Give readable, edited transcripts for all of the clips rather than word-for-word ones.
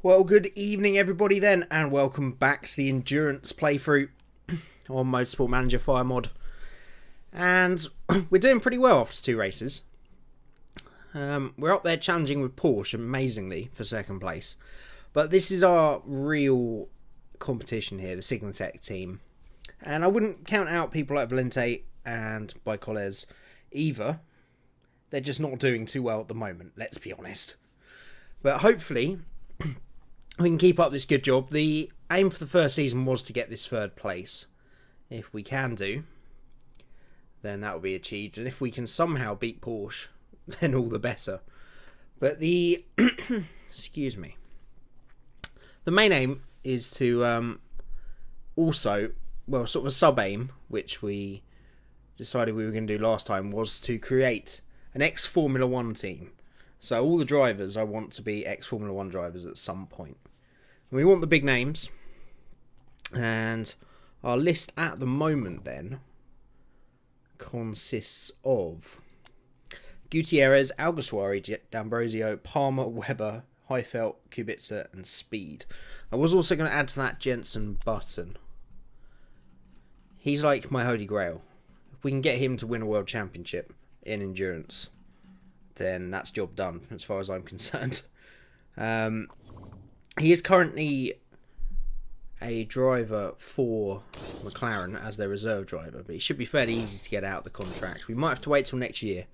Well, good evening everybody then, and welcome back to the endurance playthrough on Motorsport Manager Fire Mod. And we're doing pretty well after 2 races. We're up there challenging with Porsche, amazingly, for second place. But this is our real competition here, the Signatech team. And I wouldn't count out people like Valente and Bicoles either. They're just not doing too well at the moment, let's be honest. But hopefully we can keep up this good job. The aim for the first season was to get this 3rd place. If we can do, then that will be achieved. And if we can somehow beat Porsche, then all the better. But the excuse me. The main aim is to also, well, sort of a sub-aim, which we decided we were going to do last time, was to create an ex-Formula 1 team. So all the drivers I want to be ex-Formula 1 drivers at some point. And we want the big names. And our list at the moment then consists of Gutierrez, Alguersuari, D'Ambrosio, Palmer, Webber, Heifeld, Kubica and Speed. I was also going to add to that Jenson Button. He's like my holy grail. If we can get him to win a world championship in endurance, then that's job done as far as I'm concerned. He is currently a driver for McLaren as their reserve driver, but he should be fairly easy to get out of the contract. We might have to wait till next year,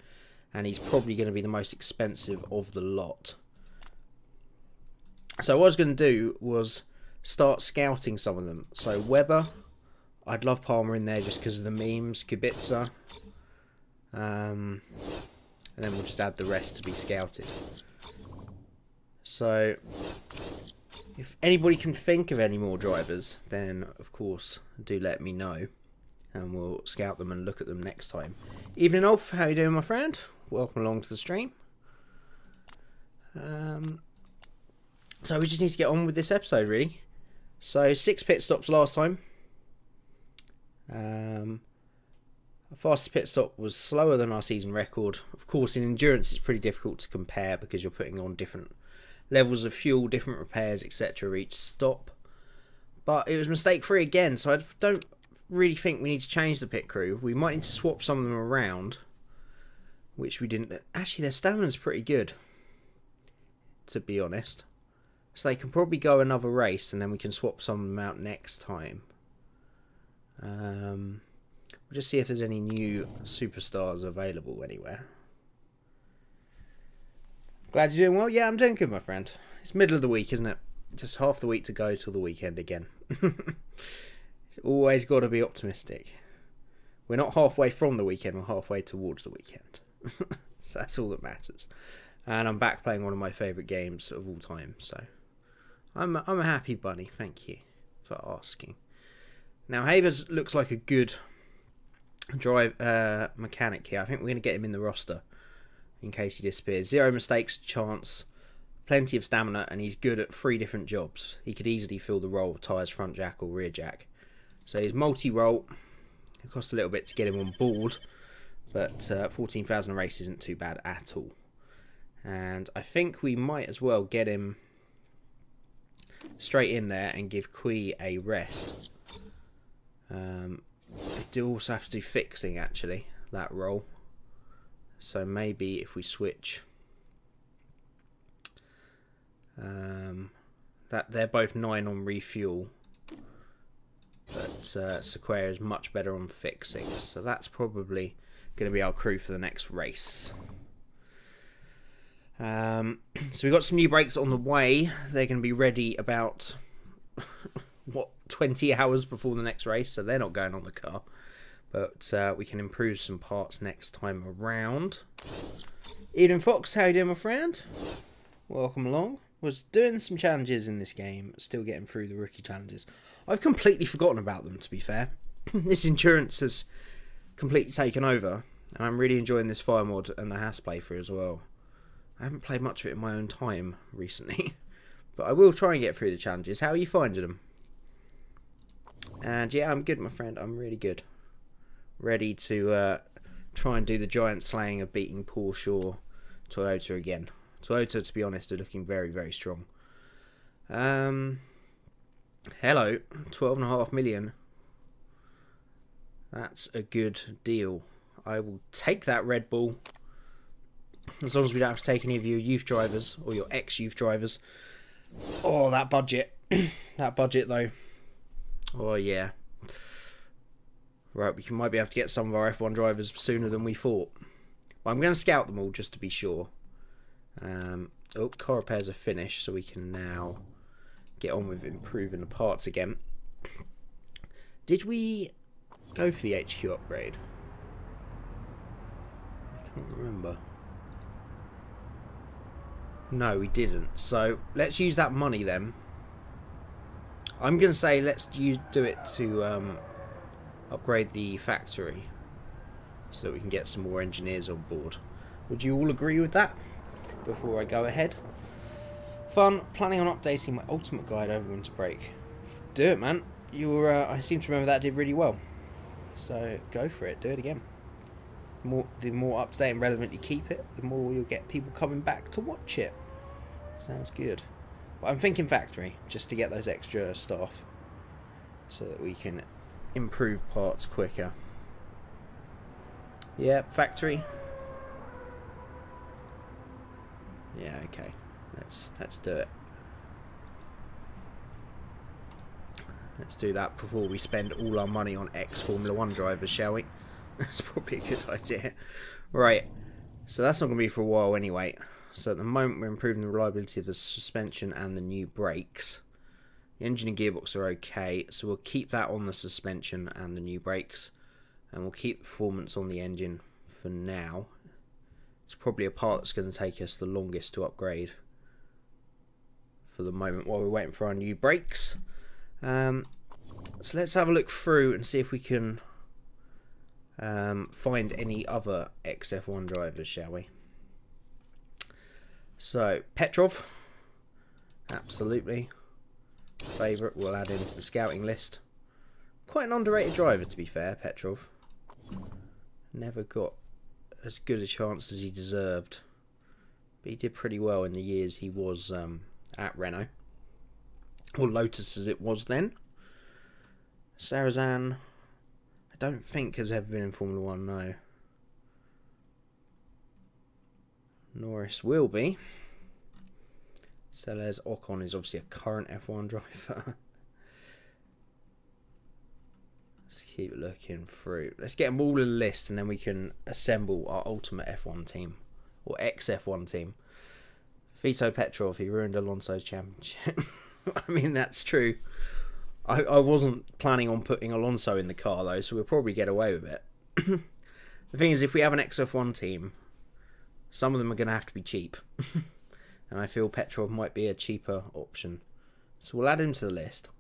and he's probably going to be the most expensive of the lot. So what I was going to do was start scouting some of them. So Webber, I'd love Palmer in there just because of the memes, Kubica, and then we'll just add the rest to be scouted. So if anybody can think of any more drivers, then of course do let me know, and we'll scout them and look at them next time. Evening Ulf, how you doing my friend? Welcome along to the stream. So we just need to get on with this episode really. So 6 pit stops last time. Our fastest pit stop was slower than our season record. Of course, in endurance it's pretty difficult to compare because you're putting on different levels of fuel, different repairs, etc. each stop. But it was mistake free again, so I don't really think we need to change the pit crew. We might need to swap some of them around, which we didn't. Actually, their stamina's pretty good, to be honest. So they can probably go another race and then we can swap some of them out next time. We'll just see if there's any new superstars available anywhere. Glad you're doing well. Yeah, I'm doing good, my friend. It's middle of the week, isn't it? Just half the week to go till the weekend again. Always got to be optimistic. We're not halfway from the weekend, we're halfway towards the weekend. So that's all that matters. And I'm back playing one of my favourite games of all time, so I'm a happy bunny. Thank you for asking. Now Havers looks like a good drive mechanic here. I think we're going to get him in the roster in case he disappears. 0 mistakes chance, plenty of stamina, and he's good at 3 different jobs. He could easily fill the role of tyres, front jack or rear jack. So he's multi-role. It costs a little bit to get him on board, but 14,000 a race isn't too bad at all. And I think we might as well get him straight in there and give Kui a rest. They do also have to do fixing, actually, that role. So maybe if we switch, that they're both 9 on refuel, but Sequoia is much better on fixing. So that's probably going to be our crew for the next race. So we've got some new brakes on the way. They're going to be ready about what, 20 hours before the next race, so they're not going on the car. But we can improve some parts next time around. Eden Fox, how you doing, my friend? Welcome along. Was doing some challenges in this game, still getting through the rookie challenges. I've completely forgotten about them, to be fair. This endurance has completely taken over, and I'm really enjoying this fire mod and the Haas playthrough as well. I haven't played much of it in my own time recently, but I will try and get through the challenges. How are you finding them? And yeah, I'm good, my friend. I'm really good. Ready to try and do the giant slaying of beating Porsche or Toyota again. Toyota, to be honest, are looking very, very strong. Hello, 12.5 million. That's a good deal. I will take that Red Bull. As long as we don't have to take any of your youth drivers or your ex-youth drivers. Oh, that budget. That budget, though. Oh, yeah. Right, we might be able to get some of our F1 drivers sooner than we thought. Well, I'm going to scout them all just to be sure. Oh, car repairs are finished, so we can now get on with improving the parts again. Did we go for the HQ upgrade? I can't remember. No, we didn't. So let's use that money then. I'm going to say let's do it to upgrade the factory so that we can get some more engineers on board. Would you all agree with that? Before I go ahead. Fun. Planning on updating my ultimate guide over winter break. Do it, man. I seem to remember that did really well. So go for it. Do it again. The more up to date and relevant you keep it, the more you'll get people coming back to watch it. Sounds good. But I'm thinking factory, just to get those extra staff, so that we can improve parts quicker. Yeah, factory. Yeah, okay. Let's do it. Let's do that before we spend all our money on ex-Formula 1 drivers, shall we? That's probably a good idea. Right, so that's not going to be for a while anyway. So at the moment we're improving the reliability of the suspension and the new brakes. The engine and gearbox are okay, so we'll keep that on the suspension and the new brakes. And we'll keep the performance on the engine for now. It's probably a part that's going to take us the longest to upgrade for the moment while we're waiting for our new brakes. So let's have a look through and see if we can find any other ex-F1 drivers, shall we? So, Petrov, absolutely. Favourite, we'll add him to the scouting list. Quite an underrated driver, to be fair, Petrov. Never got as good a chance as he deserved. But he did pretty well in the years he was at Renault. Or Lotus as it was then. Sarazan, I don't think has ever been in Formula 1, no. Norris will be. Sellers Ocon is obviously a current F1 driver. Let's keep looking through. Let's get them all in the list and then we can assemble our ultimate F1 team. Or ex-F1 team. Vito Petrov, he ruined Alonso's championship. I mean, that's true. I wasn't planning on putting Alonso in the car though, so we'll probably get away with it. The thing is, if we have an ex-F1 team, some of them are going to have to be cheap. And I feel Petrov might be a cheaper option. So we'll add him to the list.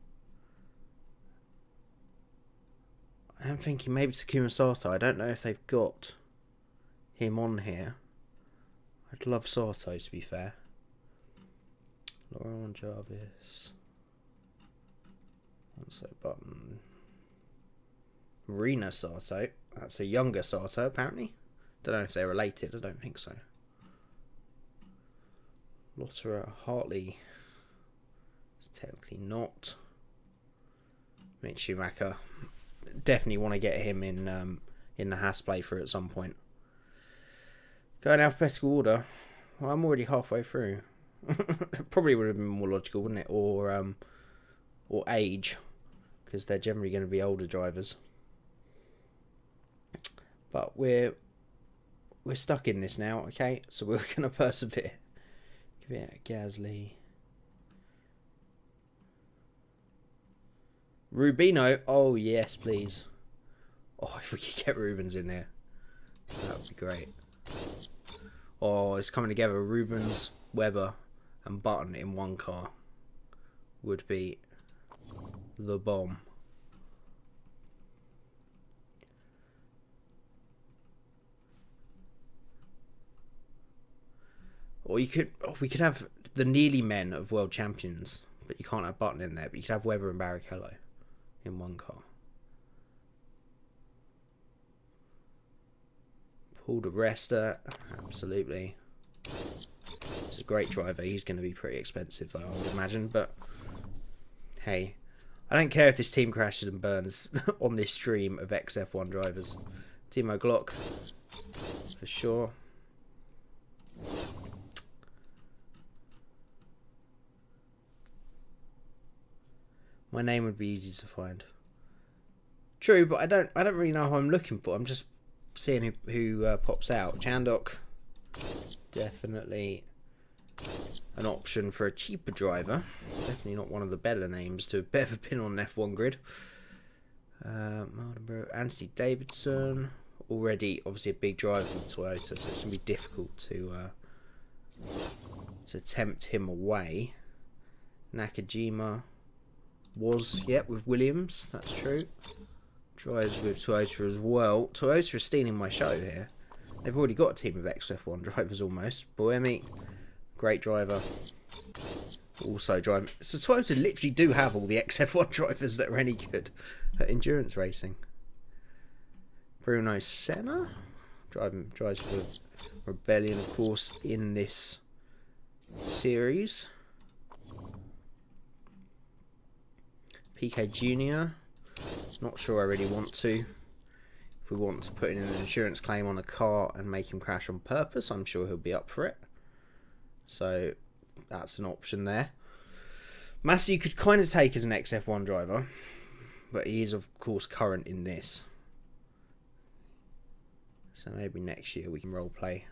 I am thinking maybe Takuma Sato. I don't know if they've got him on here. I'd love Sato, to be fair. Laurent Jarvis. Alonso Button. Marina Sato. That's a younger Sato, apparently. Don't know if they're related. I don't think so. Lotterer Hartley. It's technically not. Mick Schumacher. Definitely want to get him in the Haas playthrough at some point. Go in alphabetical order. Well, I'm already halfway through. Probably would have been more logical, wouldn't it? Or age, because they're generally going to be older drivers. But we're stuck in this now, okay? So we're going to persevere. Give it a Gasly. Rubino. Oh, yes, please. Oh, if we could get Rubens in there, that would be great. Oh, it's coming together. Rubens, Webber, and Button in one car would be the bomb. Or we could have the nearly men of world champions, but you can't have Button in there. But you could have Webber and Barrichello in one car. Paul de Resta, absolutely. It's a great driver. He's going to be pretty expensive, though, I would imagine. But hey, I don't care if this team crashes and burns on this stream of XF1 drivers. Timo Glock, for sure. My name would be easy to find. True, but I don't really know who I'm looking for. I'm just seeing who pops out. Chandok, definitely an option for a cheaper driver. Definitely not one of the better names to have ever been on an F1 grid. Anthony Davidson, already obviously a big driver for Toyota, so it's going to be difficult to tempt him away. Nakajima was, with Williams, that's true. Drives with Toyota as well. Toyota is stealing my show here. They've already got a team of XF1 drivers almost. Boemi, great driver. Also driving. So Toyota literally do have all the XF1 drivers that are any good at endurance racing. Bruno Senna drives for Rebellion, of course, in this series. PK Jr. Not sure I really want to. If we want to put in an insurance claim on a car and make him crash on purpose, I'm sure he'll be up for it. So that's an option there. Massey you could kind of take as an XF1 driver, but he is of course current in this. So maybe next year we can roleplay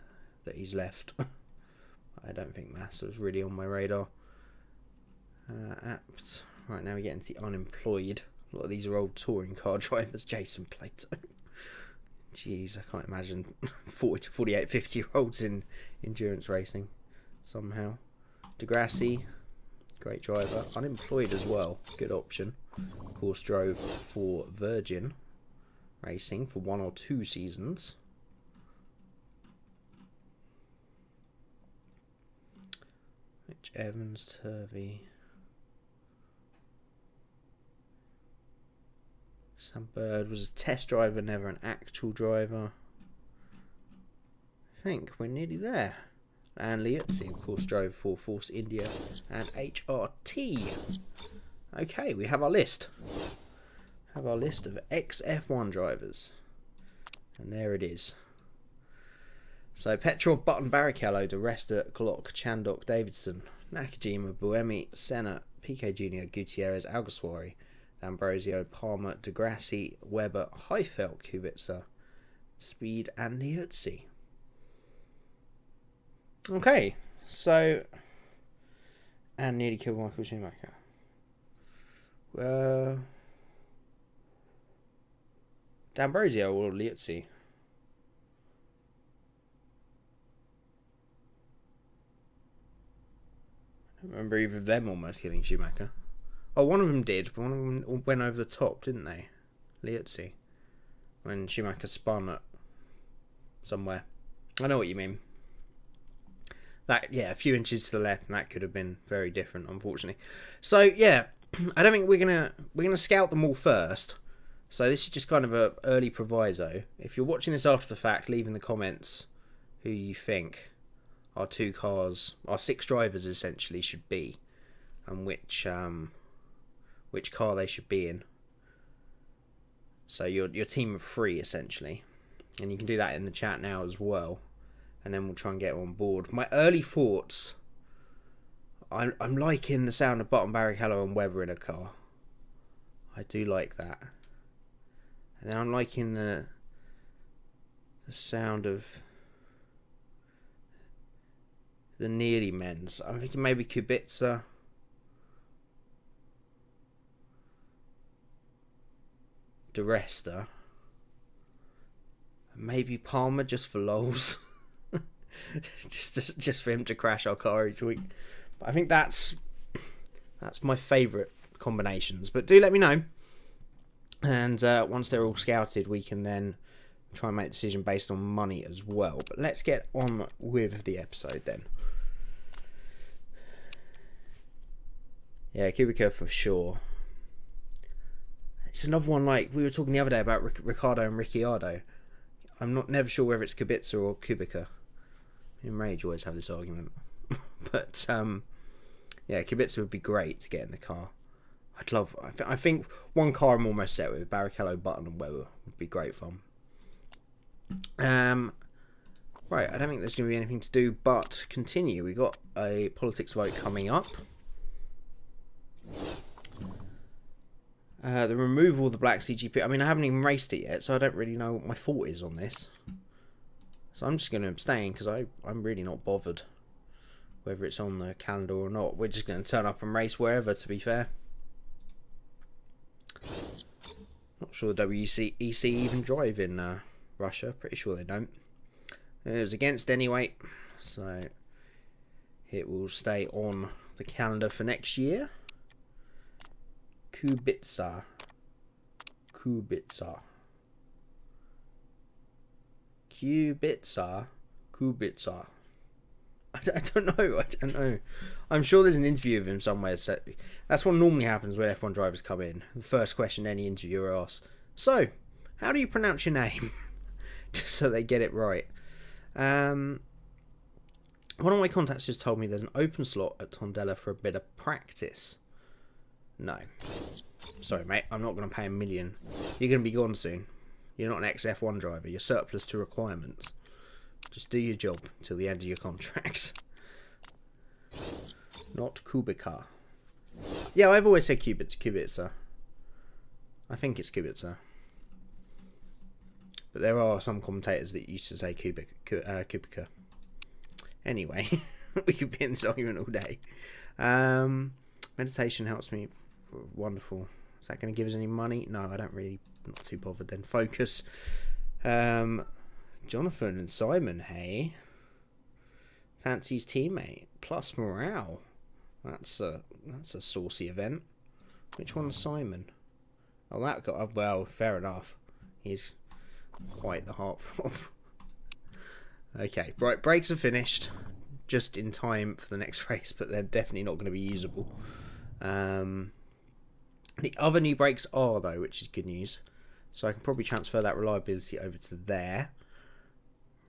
that he's left. I don't think Massa was really on my radar. Apt. Right, now we get into the unemployed. A lot of these are old touring car drivers. Jason Plato. Jeez, I can't imagine 40 to 48, 50-year-olds in endurance racing somehow. Degrassi, great driver. Unemployed as well, good option. Of course, drove for Virgin Racing for 1 or 2 seasons. Mitch Evans, Turvey. Sam Bird was a test driver, never an actual driver. I think we're nearly there. And Liuzzi, of course, drove for Force India and HRT. Okay, we have our list. Have our list of XF1 drivers. And there it is. So Petrov, Button, Barrichello, DeResta, Glock, Chandok, Davidson, Nakajima, Buemi, Senna, PK Jr., Gutierrez, Alguersuari, Ambrosio, Palmer, Degrassi, Weber, Heifeld, Kubica, Speed, and Liuzzi. Okay, so... And nearly killed Michael Schumacher. D'Ambrosio or Liuzzi? I don't remember either of them almost killing Schumacher. Oh, one of them did, but one of them went over the top, didn't they? Liuzzi. When Schumacher spun at somewhere. I know what you mean. That, yeah, a few inches to the left, and that could have been very different, unfortunately. So, yeah, I don't think we're gonna scout them all first. So this is just kind of a early proviso. If you're watching this after the fact, leave in the comments who you think our 2 cars, our 6 drivers essentially should be, and which car they should be in. So your team of 3 essentially, and you can do that in the chat now as well, and then we'll try and get on board. My early thoughts, I'm liking the sound of Button, Barrichello and Weber in a car. I do like that. And then I'm liking the sound of the nearly men's. I'm thinking maybe Kubica. DeResta. Maybe Palmer just for lols. just for him to crash our car each week. But I think that's my favourite combinations. But do let me know. And once they're all scouted, we can then try and make a decision based on money as well. But let's get on with the episode then. Yeah, Kubica for sure. It's another one like we were talking the other day about Ricciardo and Ricciardo. I'm never sure whether it's Kubica or Kubica. Me and Rage always have this argument. But yeah, Kubica would be great to get in the car. I'd love. I think one car I'm almost set with, Barrichello, Button, and Weber would be great fun. Right, I don't think there's going to be anything to do but continue. We got a politics vote coming up. The removal of the black CGP. I mean, I haven't even raced it yet, so I don't really know what my thought is on this. So I'm just going to abstain because I'm really not bothered whether it's on the calendar or not. We're just going to turn up and race wherever, to be fair. Not sure the WEC even drive in Russia. Pretty sure they don't. It was against anyway, so it will stay on the calendar for next year. Kubica. Kubica. Kubica. Kubica. I don't know. I don't know. I'm sure there's an interview of him somewhere. So that's what normally happens when F1 drivers come in. The first question any interviewer asks. So, how do you pronounce your name? Just so they get it right. One of my contacts just told me there's an open slot at Tondela for a bit of practice. No. Sorry, mate. I'm not going to pay $1 million. You're going to be gone soon. You're not an ex-F1 driver. You're surplus to requirements. Just do your job till the end of your contracts. Not Kubica. Yeah, I've always said Kubica. I think it's Kubica. But there are some commentators that used to say Kubica. Anyway, we could be in this argument all day. Meditation helps me. Wonderful. Is that going to give us any money? No, I don't really. Not too bothered then. Focus. Jonathan and Simon, hey. Fancy's teammate. Plus morale. That's a saucy event. Which one's Simon? Oh, that got... Well, fair enough. He's quite the heartthrob. Okay, right, brakes are finished. Just in time for the next race, but they're definitely not going to be usable. The other new brakes are, though, which is good news. So I can probably transfer that reliability over to there.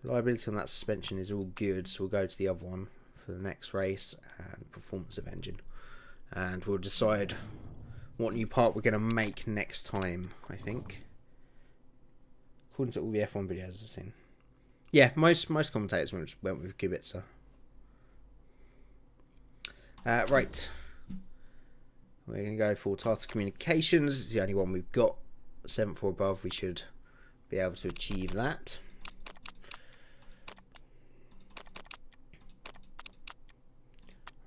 Reliability on that suspension is all good, so we'll go to the other one for the next race and performance of engine. And we'll decide what new part we're going to make next time, I think. According to all the F1 videos I've seen. Yeah, most commentators went with Kubica. Right. We're going to go for Tata Communications. It's the only one we've got. 7th or above, we should be able to achieve that.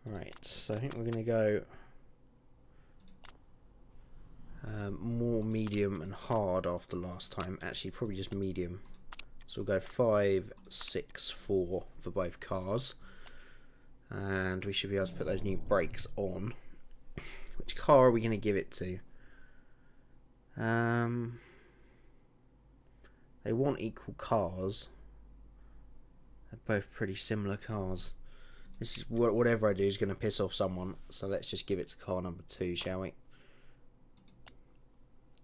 Right, so I think we're going to go more medium and hard after last time. Actually, probably just medium. So we'll go 5, 6, 4 for both cars. And we should be able to put those new brakes on. Which car are we going to give it to? They want equal cars. They're both pretty similar cars. This is whatever I do is going to piss off someone. So let's just give it to car number 2, shall we?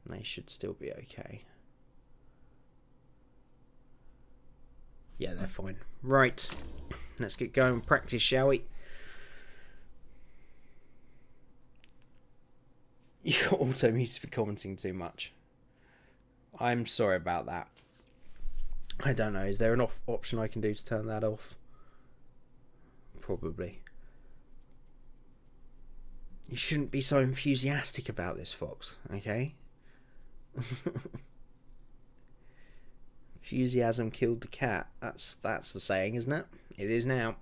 And they should still be okay. Yeah, they're fine. Right. Let's get going and practice, shall we? You're auto muted for commenting too much. I'm sorry about that. I don't know. Is there an option I can do to turn that off? Probably. You shouldn't be so enthusiastic about this, Fox. Okay? Enthusiasm killed the cat. That's the saying, isn't it? It is now.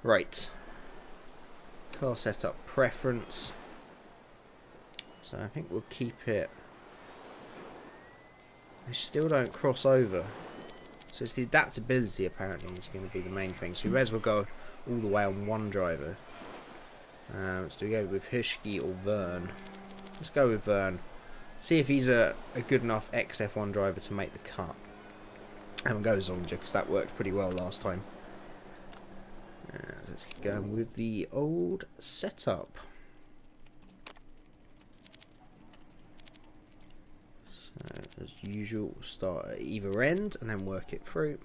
Right. Car setup preference. So I think we'll keep it. They still don't cross over. So it's the adaptability apparently is going to be the main thing. So we may as well go all the way on one driver. So do we go with Hirschke or Verne? Let's go with Verne. See if he's a good enough ex-F1 driver to make the cut. And we'll go with Zonja because that worked pretty well last time. Let's go with the old setup. So, as usual, start at either end and then work it through.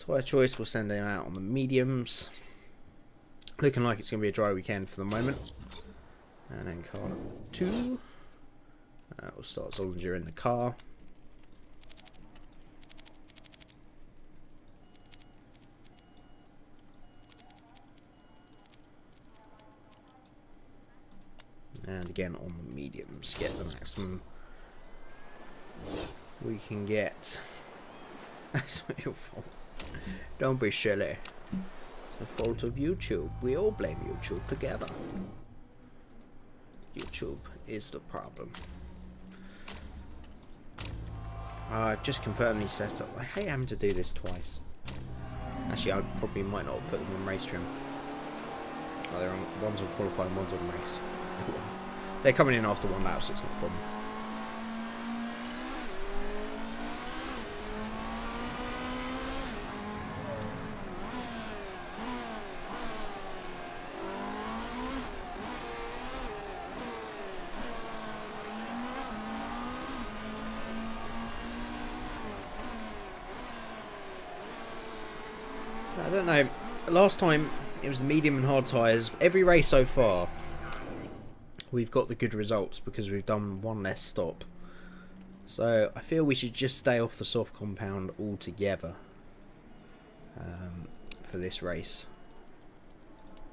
Tyre choice, we'll send him out on the mediums. Looking like it's going to be a dry weekend for the moment. And then car number 2. We'll start Zollinger in the car. And again on the mediums, get the maximum we can get. That's not your fault. Don't be silly. It's the fault of YouTube. We all blame YouTube together. YouTube is the problem. I've just confirmed these setup. I hate having to do this twice. Actually, I probably might not put them on race trim. Oh, they're on, one's on qualifying, one's on race. They're coming in after 1 lap, so it's not a problem. I don't know, last time it was the medium and hard tyres. Every race so far we've got the good results because we've done 1 less stop. So I feel we should just stay off the soft compound altogether for this race,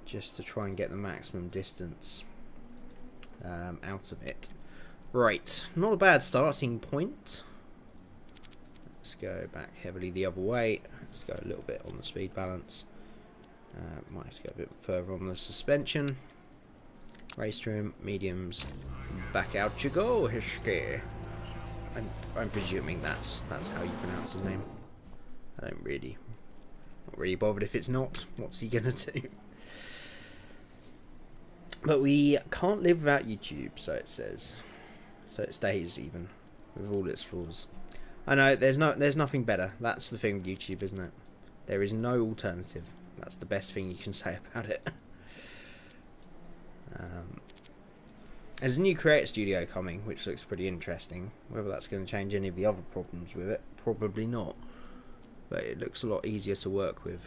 just to try and get the maximum distance out of it. Right, not a bad starting point. Let's go back heavily the other way. Let's go a little bit on the speed balance. Might have to go a bit further on the suspension. Race trim, mediums, back out you go, Hishke. I'm presuming that's how you pronounce his name. I don't really, not really bothered if it's not. What's he gonna do? But we can't live without YouTube, so it says. So it stays even with all its flaws. I know there's nothing better. That's the thing with YouTube, isn't it? There is no alternative. That's the best thing you can say about it. There's a new creator studio coming, which looks pretty interesting. Whether that's going to change any of the other problems with it, probably not. But it looks a lot easier to work with.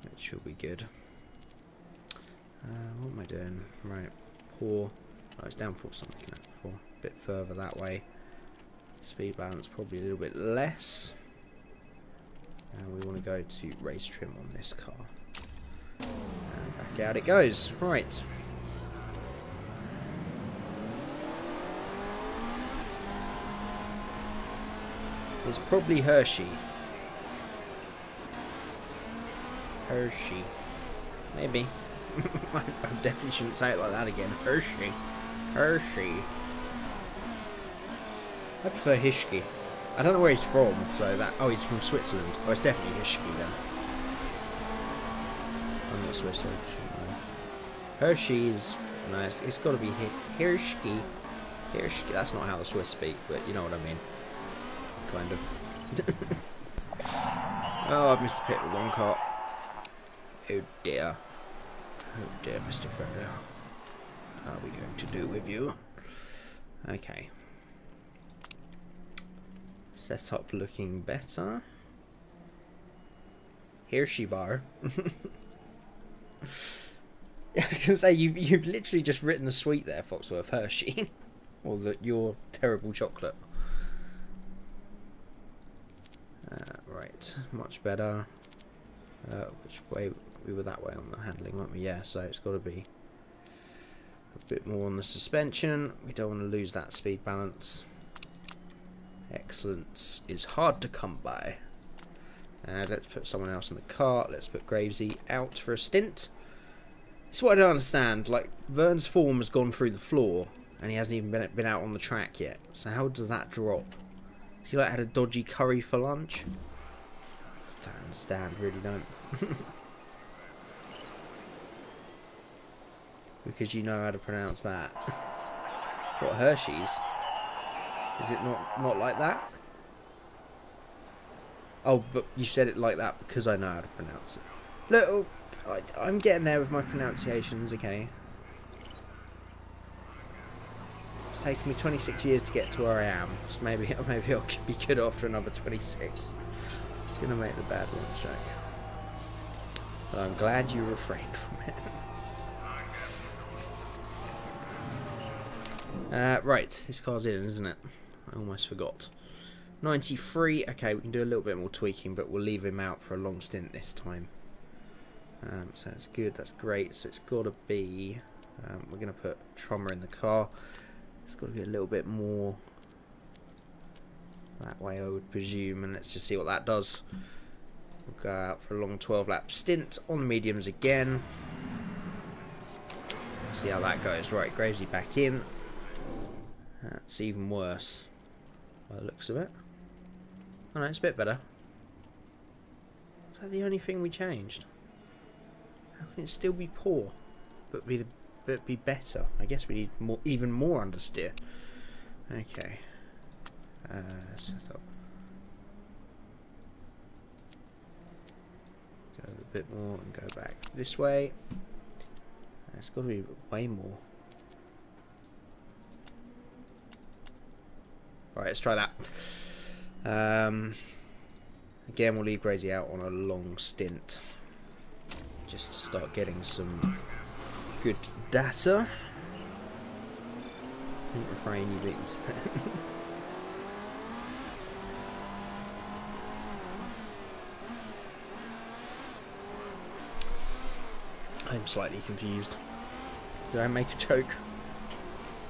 It should be good. What am I doing? Right, poor. Oh, it's downforce I'm looking at for. A bit further that way. Speed balance probably a little bit less. And we want to go to race trim on this car. And back out it goes. Right. It's probably Hershey. Hershey. Maybe. I definitely shouldn't say it like that again. Hershey. Hershey. I prefer Hishke. I don't know where he's from, so that... Oh, he's from Switzerland. Oh, it's definitely Hishke then. I'm not Swiss, Hershey's... No, it's got to be Hirschke. Hirschke. That's not how the Swiss speak, but you know what I mean. Kind of. Oh, I've missed a pit with 1 car. Oh dear. Oh dear, Mr. Frodo. What are we going to do with you? Okay. Setup looking better. Hershey bar. I was gonna say you've literally just written the sweet there, Foxworth. Hershey, or your terrible chocolate. Right, much better. Which way? We were that way on the handling, weren't we? Yeah, so it's got to be a bit more on the suspension. We don't want to lose that speed balance. Excellence is hard to come by. Let's put someone else in the car. Let's put Gravesy out for a stint. It's what I don't understand. Like, Vern's form has gone through the floor, and he hasn't even been out on the track yet. So how does that drop? Has he like had a dodgy curry for lunch? I don't understand. Really don't. Because you know how to pronounce that. What, Hershey's? Is it not like that? Oh, but you said it like that because I know how to pronounce it. Look, I'm getting there with my pronunciations, okay? It's taken me 26 years to get to where I am. So maybe I'll be good after another 26. going to make the bad one, Jack. But I'm glad you refrained from it. Right, this car's in, isn't it? I almost forgot. 93, okay, we can do a little bit more tweaking, but we'll leave him out for a long stint this time. So that's good, that's great. So it's got to be, we're going to put Trummer in the car. It's got to be a little bit more that way, I would presume, and let's just see what that does. We'll go out for a long 12-lap stint on the mediums again. Let's see how that goes. Right, Gravesy back in. That's even worse by the looks of it. Oh no, it's a bit better. Is that the only thing we changed? How can it still be poor, but be better? I guess we need more, even more understeer. Okay. Set up. Go a bit more and go back this way. It's got to be way more. Right, let's try that. Again, we'll leave Grazy out on a long stint, just to start getting some good data. Don't refrain, you beans. I'm slightly confused. Did I make a joke?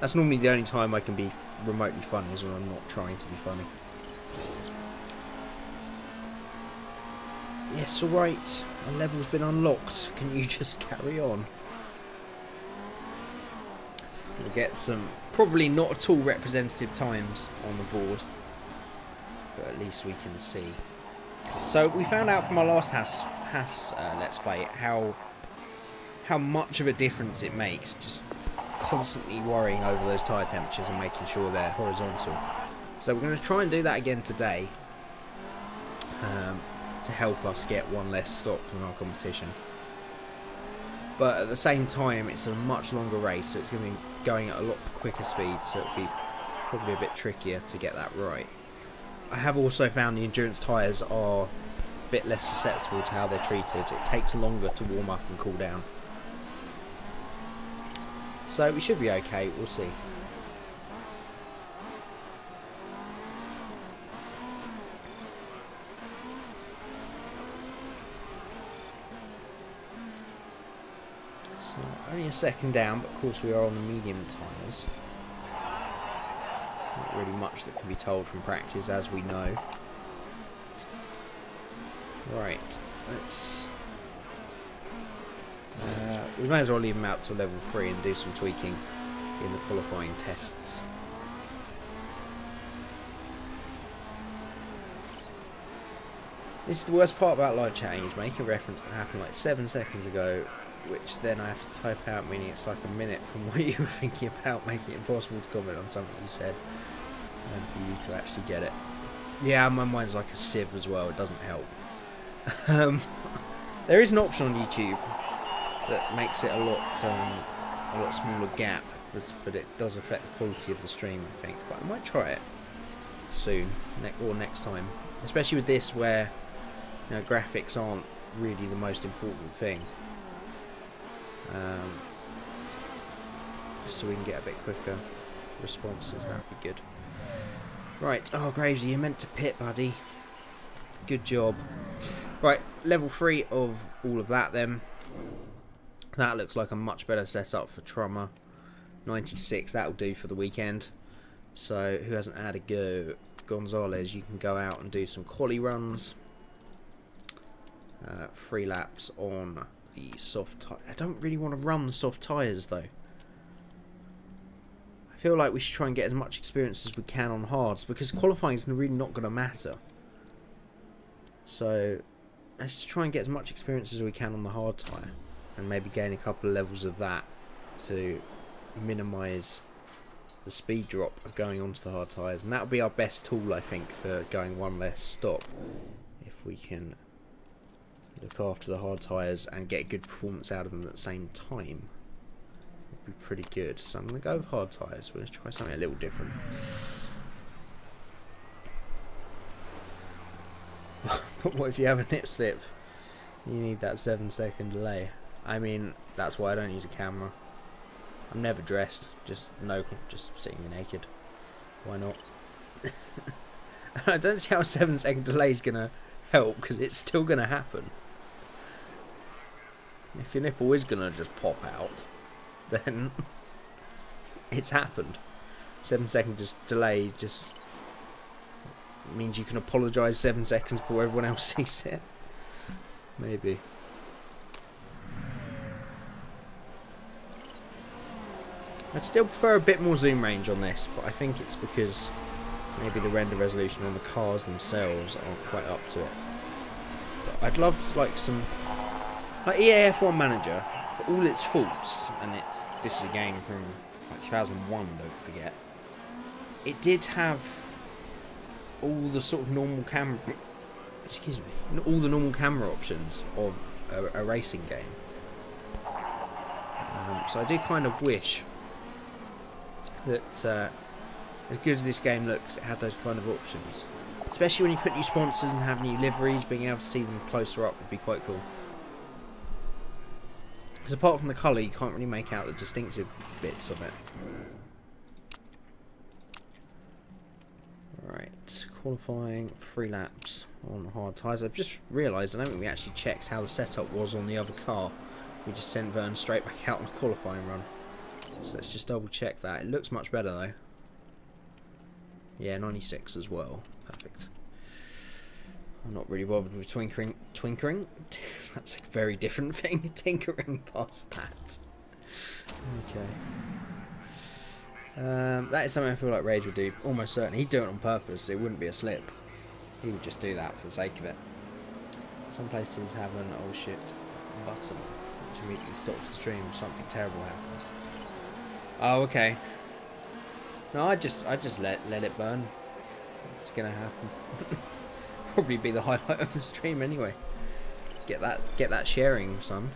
That's normally the only time I can be remotely funny, is when I'm not trying to be funny. Yes, alright. Our level's been unlocked. Can you just carry on? We'll get some probably not at all representative times on the board, but at least we can see. So we found out from our last Haas Let's Play how much of a difference it makes, just constantly worrying over those tyre temperatures and making sure they're horizontal. So we're going to try and do that again today, to help us get one less stop than our competition. But at the same time, it's a much longer race, so it's going to be going at a lot quicker speed, so it'll be probably a bit trickier to get that right. I have also found the endurance tyres are a bit less susceptible to how they're treated. It takes longer to warm up and cool down. So we should be okay, we'll see. So only a second down, but of course we are on the medium tyres. Not really much that can be told from practice, as we know. Right, let's... we may as well leave them out to level 3 and do some tweaking in the qualifying tests. This is the worst part about live chatting, is making a reference that happened like 7 seconds ago, which then I have to type out, meaning it's like a minute from what you were thinking about, making it impossible to comment on something you said and for you to actually get it. Yeah, my mind's like a sieve as well, it doesn't help. There is an option on YouTube that makes it a lot smaller gap, but it does affect the quality of the stream, I think. But I might try it soon, or next time, especially with this, where you know, graphics aren't really the most important thing. Just so we can get a bit quicker responses, that'd be good. Right, oh Gravesy, you meant to pit, buddy. Good job. Right, level 3 of all of that then. That looks like a much better setup for Trummer. 96, that'll do for the weekend. So, who hasn't had a go? Gonzalez, you can go out and do some quali runs. 3 laps on the soft tyre. I don't really want to run the soft tyres though. I feel like we should try and get as much experience as we can on hards, because qualifying is really not going to matter. So, let's try and get as much experience as we can on the hard tyre, and maybe gain a couple of levels of that to minimise the speed drop of going onto the hard tyres. And that'll be our best tool, I think, for going one less stop, if we can look after the hard tyres and get good performance out of them at the same time. It'll be pretty good. So I'm going to go with hard tyres. We're going to try something a little different. What if you have a nip slip? You need that 7-second delay. I mean, that's why I don't use a camera. I'm never dressed, just sitting here naked. Why not? I don't see how a 7-second delay is gonna help, because it's still gonna happen. If your nipple is gonna just pop out, then it's happened. 7-second delay just means you can apologise 7 seconds before everyone else sees it. Maybe. I'd still prefer a bit more zoom range on this, but I think it's because maybe the render resolution on the cars themselves aren't quite up to it. But I'd love to, like, some... Like EA F1 Manager, for all its faults, and this is a game from like 2001, don't forget, it did have all the sort of normal camera... Excuse me. All the normal camera options of a racing game. So I do kind of wish that, as good as this game looks, it had those kind of options. Especially when you put new sponsors and have new liveries, being able to see them closer up would be quite cool. Because apart from the colour, you can't really make out the distinctive bits of it. Right, qualifying 3 laps on hard tyres. I've just realised I don't think we actually checked how the setup was on the other car. We just sent Vern straight back out on the qualifying run. So let's just double check that. It looks much better though. Yeah, 96 as well. Perfect. I'm not really bothered with twinkering. That's a very different thing. Tinkering past that. Okay. That is something I feel like Rage would do. Almost certainly. He'd do it on purpose. It wouldn't be a slip. He would just do that for the sake of it. Some places have an oh shit button, which immediately stops the stream if something terrible happens. Oh, okay. No, I just let it burn. It's gonna happen. Probably be the highlight of the stream anyway. Get that sharing, son.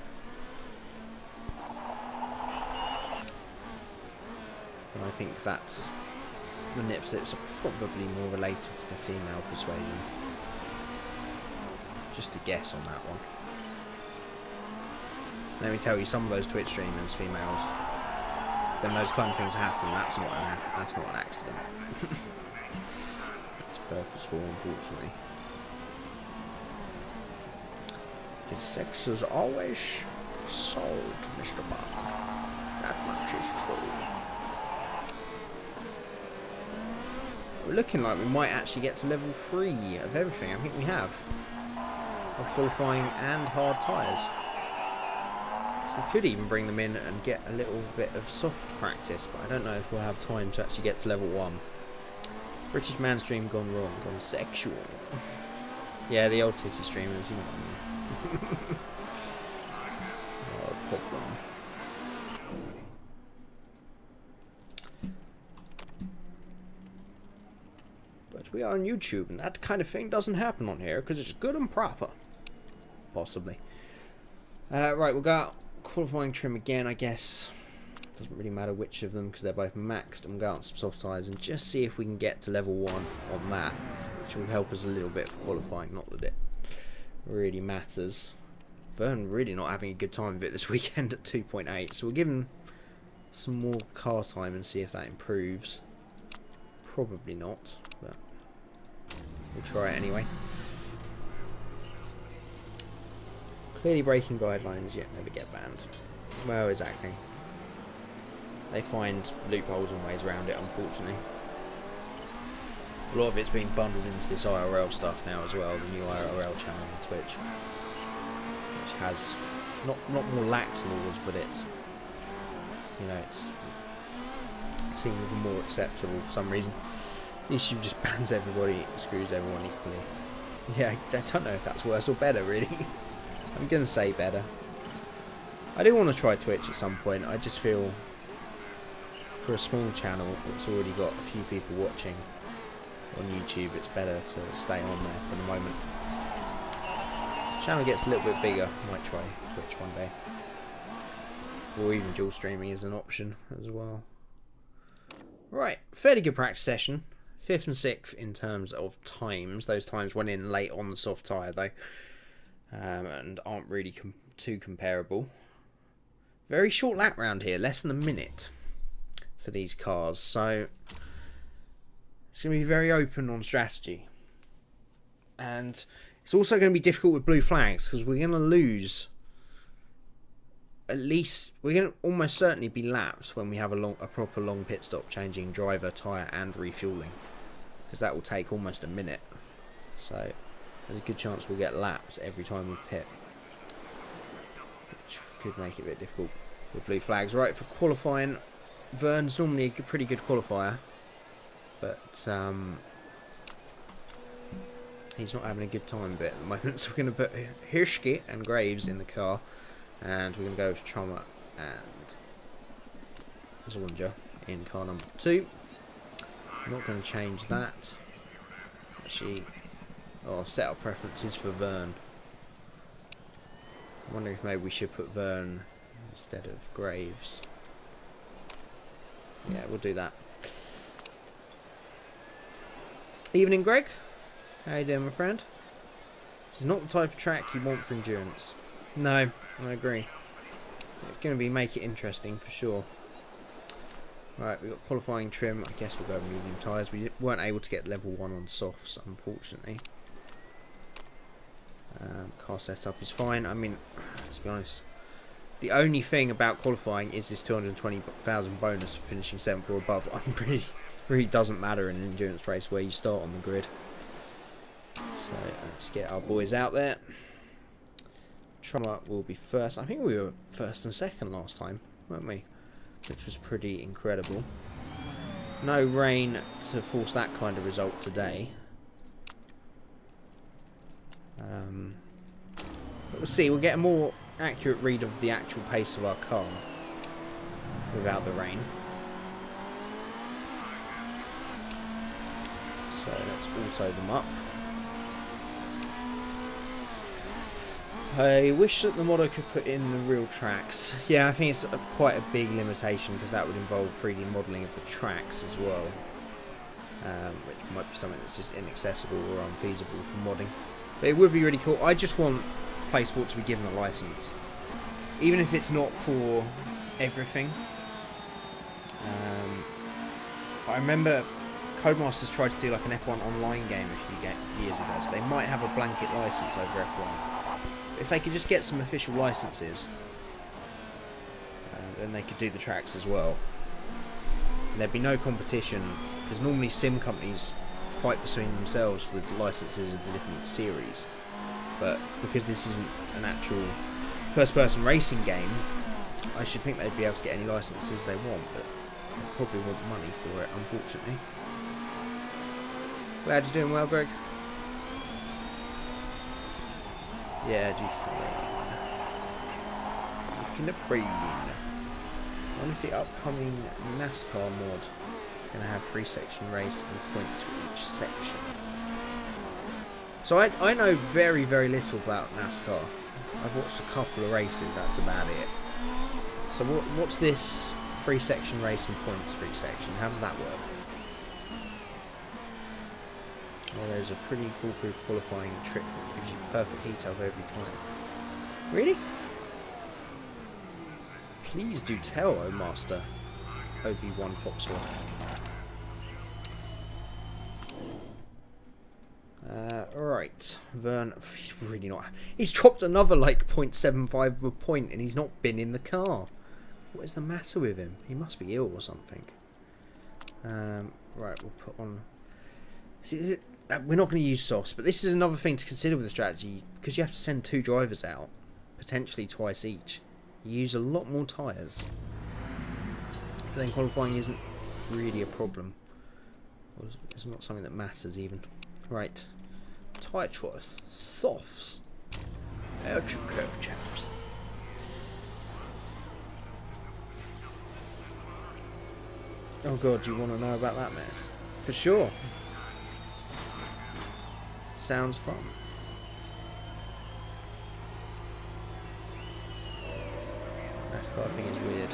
And I think that's the nip slips are probably more related to the female persuasion. Just a guess on that one. Let me tell you, some of those Twitch streamers, females, then those kind of things happen. That's not an accident. It's purposeful, unfortunately. His sex is always sold, Mr. Bond. That much is true. We're looking like we might actually get to level 3 of everything. I think we have. Of qualifying and hard tyres. So we could even bring them in and get a little bit of soft practice, but I don't know if we'll have time to actually get to level 1. British man stream gone wrong, gone sexual. Yeah, the old titty streamers, you know what I mean. No problem. But we are on YouTube, and that kind of thing doesn't happen on here because it's good and proper. Possibly. Right, we'll go out qualifying trim again, I guess. Doesn't really matter which of them because they're both maxed, and we'll go out on some soft tyres and just see if we can get to level 1 on that, which will help us a little bit for qualifying. Not that it really matters. Vern really not having a good time of it this weekend at 2.8, so we'll give him some more car time and see if that improves. Probably not, but we'll try it anyway. Clearly breaking guidelines, yet never get banned. Well, exactly. They find loopholes and ways around it, unfortunately. A lot of it's being bundled into this IRL stuff now as well, the new IRL channel on Twitch, which has not more lax laws, but it's, you know, it's seen even more acceptable for some reason. YouTube just bans everybody, screws everyone equally. Yeah, I don't know if that's worse or better, really. I'm gonna say better. I do want to try Twitch at some point. I just feel for a small channel that's already got a few people watching on YouTube, it's better to stay on there for the moment. If the channel gets a little bit bigger, I might try Twitch one day. Or even dual streaming is an option as well. Right, fairly good practice session. 5th and 6th in terms of times. Those times went in late on the soft tyre though, and aren't really too comparable. Very short lap round here, less than a minute for these cars, so it's going to be very open on strategy. And it's also going to be difficult with blue flags because we're going to lose. At least we're going to almost certainly be lapped when we have a proper long pit stop, changing driver, tyre and refueling, because that will take almost a minute. So there's a good chance we'll get lapped every time we pit, which could make it a bit difficult with blue flags. Right, for qualifying, Vern's normally a pretty good qualifier, but he's not having a good time of it at the moment. So we're going to put Hirschke and Graves in the car, and we're going to go with Trauma and Zollinger in car number 2. I'm not going to change that. Actually, set up preferences for Vern. I wonder if maybe we should put Vern instead of Graves. Yeah, we'll do that. Evening, Greg. How you doing, my friend? This is not the type of track you want for endurance. No, I agree. It's going to make it interesting for sure. Right, we've got qualifying trim. I guess we'll go with medium tyres. We weren't able to get level 1 on softs, unfortunately. Car setup is fine. I mean, to be honest, the only thing about qualifying is this 220,000 bonus for finishing 7th or above. Really doesn't matter in an endurance race where you start on the grid. So let's get our boys out there. Trauma will be first. I think we were first and second last time, weren't we? Which was pretty incredible. No rain to force that kind of result today. But we'll see. We'll get a more accurate read of the actual pace of our car without the rain. So let's auto them up. I wish that the modder could put in the real tracks. Yeah, I think it's quite a big limitation because that would involve 3D modelling of the tracks as well, which might be something that's just inaccessible or unfeasible for modding. But it would be really cool. I just want PlaySport to be given a license, even if it's not for everything. I remember Codemasters tried to do like an F1 online game a few years ago, so they might have a blanket license over F1. If they could just get some official licenses, then they could do the tracks as well. And there'd be no competition, because normally sim companies fight between themselves for the licenses of the different series. But because this isn't an actual first-person racing game, I should think they'd be able to get any licenses they want, but they probably want money for it, unfortunately. Glad you're doing well, Greg. Yeah, due to the rain. I wonder if the upcoming NASCAR mod is going to have 3-section race and points for each section. So I know very, very little about NASCAR. I've watched a couple of races, that's about it. So what's this 3-section race and points for each section? How does that work? Well, there's a pretty foolproof qualifying trick that gives you perfect heat up every time. Really? Please do tell, O Master. Obi-Wan Foxworth. Right. Vern, he's really not... He's dropped another, like, 0.75 of a point and he's not been in the car. What is the matter with him? He must be ill or something. Right, we'll put on... See, we're not going to use sauce, but this is another thing to consider with the strategy, because you have to send 2 drivers out, potentially twice each. You use a lot more tyres. But then qualifying isn't really a problem. It's not something that matters even. Right. Tyre choice. Softs. Out you go, chaps. Oh god, do you want to know about that mess? For sure. Sounds fun. NASCAR thing is weird.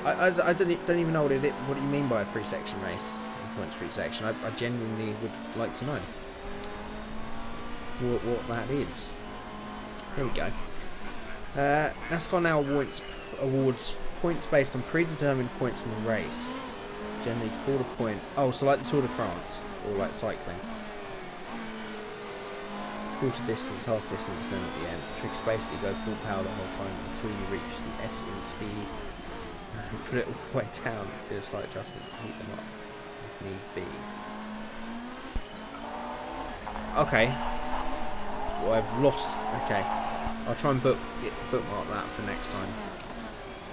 I don't even know what you mean by a 3-section race. Points 3-section. I genuinely would like to know what that is. Here we go. NASCAR now awards points based on predetermined points in the race. Generally quarter point. Oh, so like the Tour de France or like cycling. Quarter distance, half distance, then at the end. The trick is basically go full power the whole time until you reach the S in speed. Put it all the way down, do a slight adjustment to heat them up if need be. Okay. Well, I've lost. Okay. I'll try and bookmark that for next time.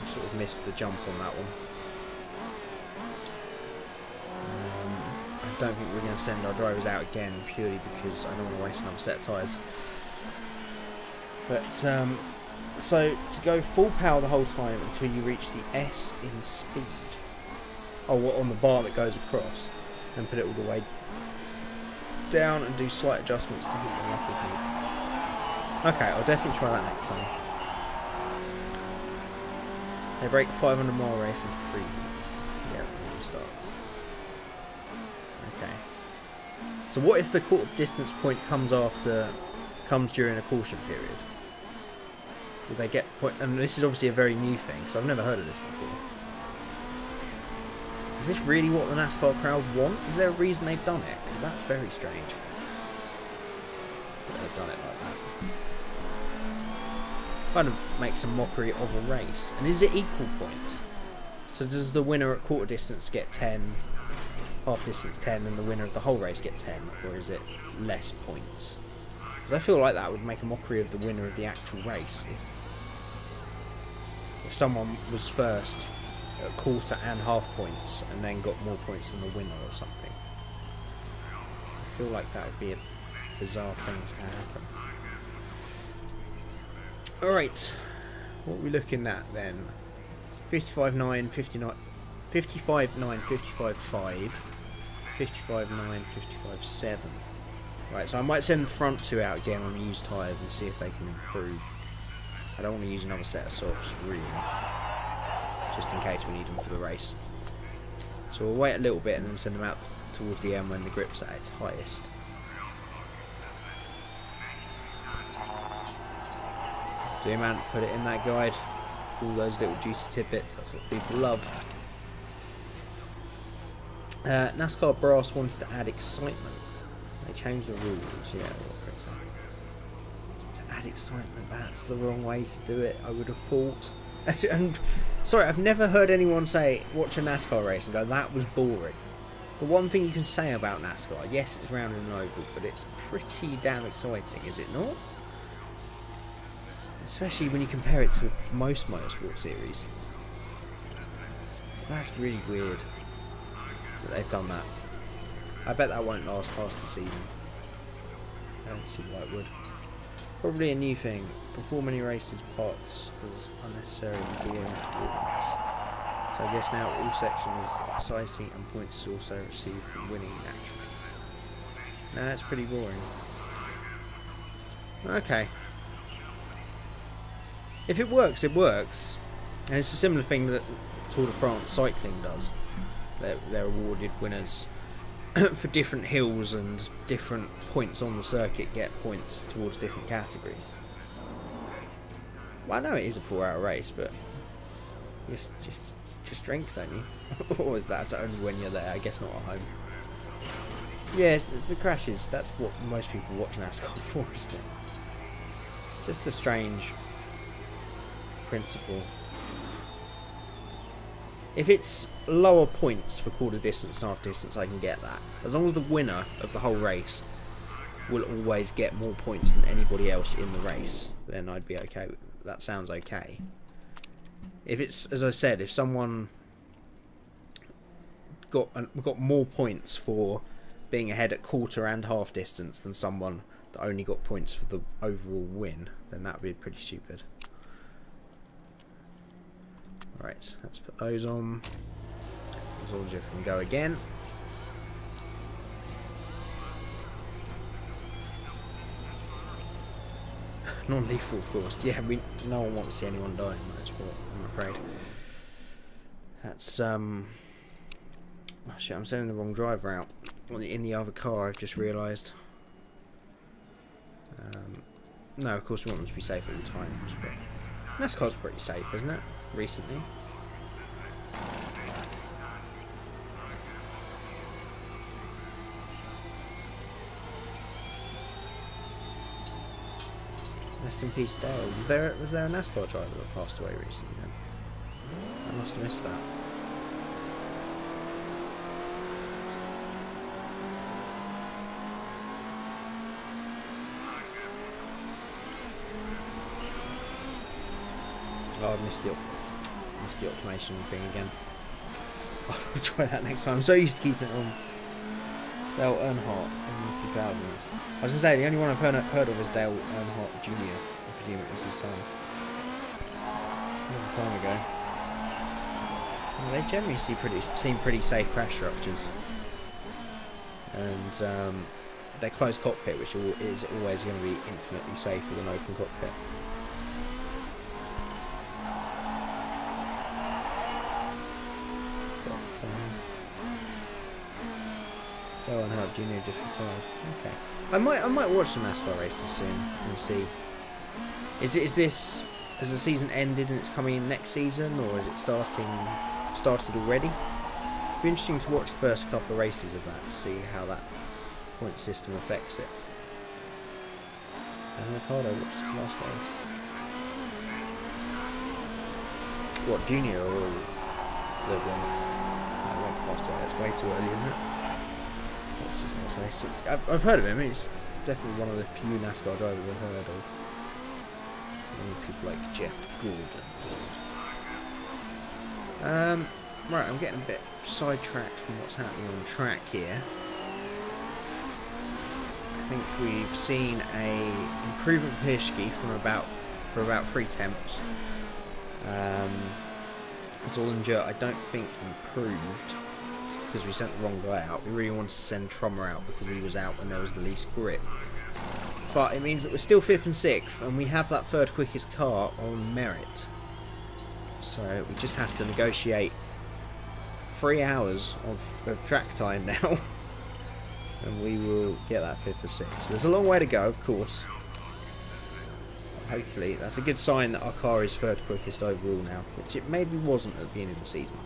I sort of missed the jump on that one. I don't think we're going to send our drivers out again purely because I don't want to waste another set of tyres. But, so to go full power the whole time until you reach the S in speed. Oh, what, on the bar that goes across. And put it all the way down and do slight adjustments to heat them up if needed. Okay, I'll definitely try that next time. They break a 500-mile race into 3 heats. Yeah, it starts. Okay. So what if the quarter distance point comes during a caution period? Will they get point? And this is obviously a very new thing because I've never heard of this before. Is this really what the NASCAR crowd want? Is there a reason they've done it? Because that's very strange. That they've done it like that. Kind of makes a mockery of a race. And is it equal points? So does the winner at quarter distance get 10, half distance 10, and the winner of the whole race get 10? Or is it less points? Because I feel like that would make a mockery of the winner of the actual race. If someone was first at quarter and half points and then got more points than the winner or something. I feel like that would be a bizarre thing to happen. Alright, what are we looking at then? 55.9, 59, 55.9, 55.5, 55.9, 55.7. Right, so I might send the front two out again on used tyres and see if they can improve. I don't want to use another set of softs, really. Just in case we need them for the race. So we'll wait a little bit and then send them out towards the end when the grip's at its highest. D-Man, put it in that guide. All those little juicy tidbits, that's what people love. NASCAR Brass wants to add excitement. They changed the rules, yeah. To add excitement, that's the wrong way to do it, I would have thought. And sorry, I've never heard anyone say, watch a NASCAR race and go, that was boring. The one thing you can say about NASCAR, yes, it's round and oval, but it's pretty damn exciting, is it not? Especially when you compare it to most motorsport series. That's really weird that they've done that. I bet that won't last past the season. I don't see why it would. Probably a new thing. Before many races, parts was unnecessary and boring performance. So I guess now all sections is exciting and points is also received from winning naturally. Now that's pretty boring. Okay. If it works, it works. And it's a similar thing that Tour de France cycling does. They're awarded winners for different hills, and different points on the circuit get points towards different categories. Well, I know it is a 4-hour race, but you just drink, don't you? Or is that only when you're there? I guess not at home. Yeah, it's the crashes. That's what most people watch NASCAR for, isn't it? It's just a strange principle. If it's lower points for quarter distance and half distance, I can get that. As long as the winner of the whole race will always get more points than anybody else in the race, then I'd be okay with it. That sounds okay. If it's, as I said, if someone got more points for being ahead at quarter and half distance than someone that only got points for the overall win, then that would be pretty stupid. Alright, let's put those on. Zorja can go again. Non-lethal, of course. Yeah, no one wants to see anyone die in motorsport, I'm afraid. That's oh shit, I'm sending the wrong driver out in the other car, I've just realised. No, of course we want them to be safe at all times, but NASCAR's pretty safe, isn't it? Recently. Rest in peace, Dale. Was there a NASCAR driver that passed away recently then? I must have missed that. Oh, I missed the automation thing again. I'll try that next time. I'm so used to keeping it on. Dale Earnhardt in the 2000s. I was going to say, the only one I've heard of is Dale Earnhardt Jr. I presume it was his son. A long time ago. Well, they generally seem pretty safe crash structures. And their closed cockpit, which is always going to be infinitely safe with an open cockpit. Dale Earnhardt Jr. just retired. Okay, I might watch some NASCAR races soon and see. Is this, has the season ended and it's coming in next season, or is it started already? It'd be interesting to watch the first couple of races of that to see how that point system affects it. And Ricardo watched his last race. What, Junior or the one that went past away? That's way too early, isn't it? I've heard of him. He's definitely one of the few NASCAR drivers I've heard of. People like Jeff Gordon. Right, I'm getting a bit sidetracked from what's happening on track here. I think we've seen a improvement Pirsky for about 3 temps. Zollinger, I don't think improved, because we sent the wrong guy out. We really wanted to send Trummer out because he was out when there was the least grip. But it means that we're still 5th and 6th, and we have that 3rd quickest car on merit. So we just have to negotiate 3 hours of track time now, and we will get that 5th or 6th. So there's a long way to go, of course. But hopefully that's a good sign that our car is 3rd quickest overall now, which it maybe wasn't at the beginning of the season.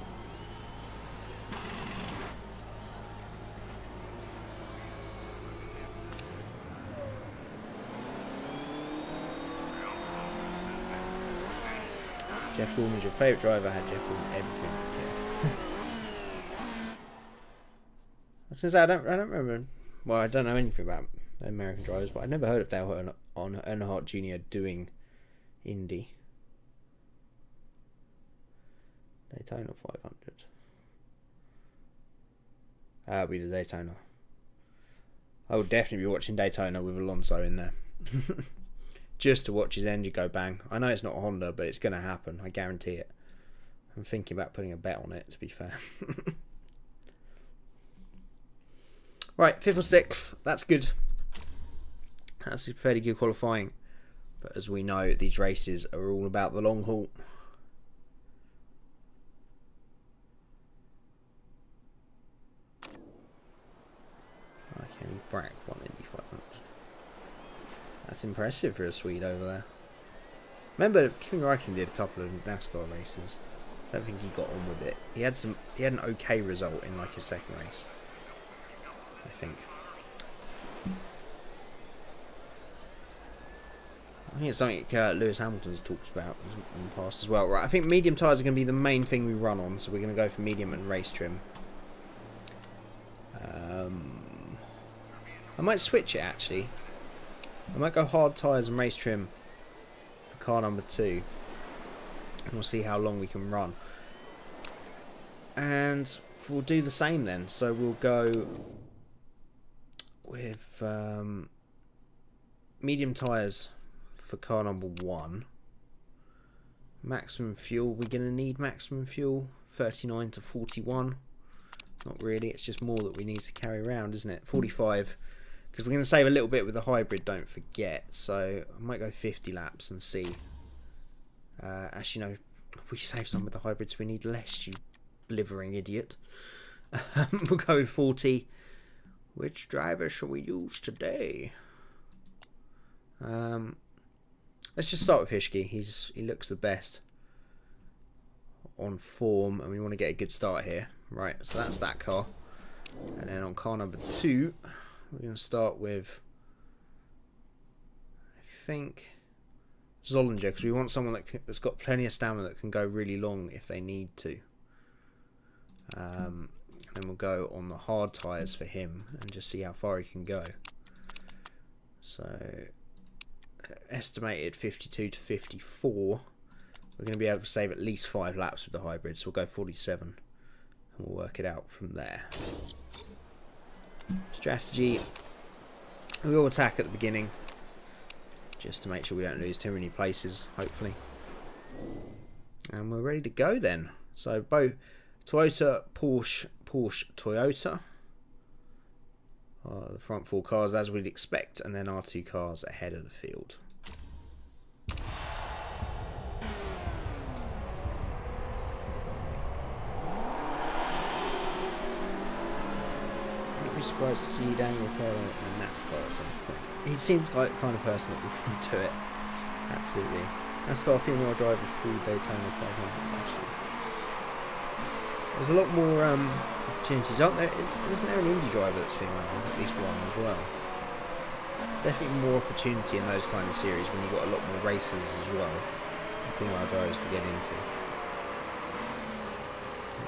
Jeff Gordon was your favourite driver. I had Jeff Gordon everything. Yeah. I was gonna say I don't remember. Well, I don't know anything about American drivers, but I never heard of Dale Earnhardt Jr. doing Indy. Daytona 500. That'll be the Daytona. I will definitely be watching Daytona with Alonso in there. Just to watch his engine go bang. I know it's not a Honda, but it's going to happen. I guarantee it. I'm thinking about putting a bet on it, to be fair. Right, 5th or 6th. That's good. That's fairly good qualifying. But as we know, these races are all about the long haul. Kenny Brack won Indy 500. That's impressive for a Swede over there. Remember, Kimi Räikkönen did a couple of NASCAR races. I don't think he got on with it. He had an okay result in like his 2nd race, I think. I think it's something Lewis Hamilton's talked about in the past as well. Right, I think medium tyres are going to be the main thing we run on, so we're going to go for medium and race trim. I might switch it actually. I might go hard tyres and race trim for car number 2. And we'll see how long we can run. And we'll do the same then. So we'll go with medium tyres for car number 1. Maximum fuel. We're going to need maximum fuel. 39 to 41. Not really. It's just more that we need to carry around, isn't it? 45. Because we're going to save a little bit with the hybrid, don't forget. So I might go 50 laps and see. Actually, no. We save some with the hybrid, so we need less, you blithering idiot. We'll go with 40. Which driver shall we use today? Let's just start with Hishki. He looks the best on form, and we want to get a good start here. Right, so that's that car. And then on car number 2, we're going to start with, I think, Zollinger, because we want someone that's got plenty of stamina that can go really long if they need to. And then we'll go on the hard tyres for him and just see how far he can go. So, estimated 52 to 54. We're going to be able to save at least 5 laps with the hybrid, so we'll go 47. And we'll work it out from there. Strategy. We'll attack at the beginning, just to make sure we don't lose too many places, hopefully. And we're ready to go then. So both Toyota, Porsche, Toyota. The front 4 cars as we'd expect, and then our 2 cars ahead of the field. I'd be surprised to see Daniel Ricciardo and NASCAR at some point. He seems like the kind of person that would want to do it. Absolutely. NASCAR female driver called Daytona 500 actually. There's a lot more opportunities, aren't there? Isn't there an Indy driver that's female? At least one as well. Definitely more opportunity in those kind of series when you've got a lot more races as well. Female drivers to get into.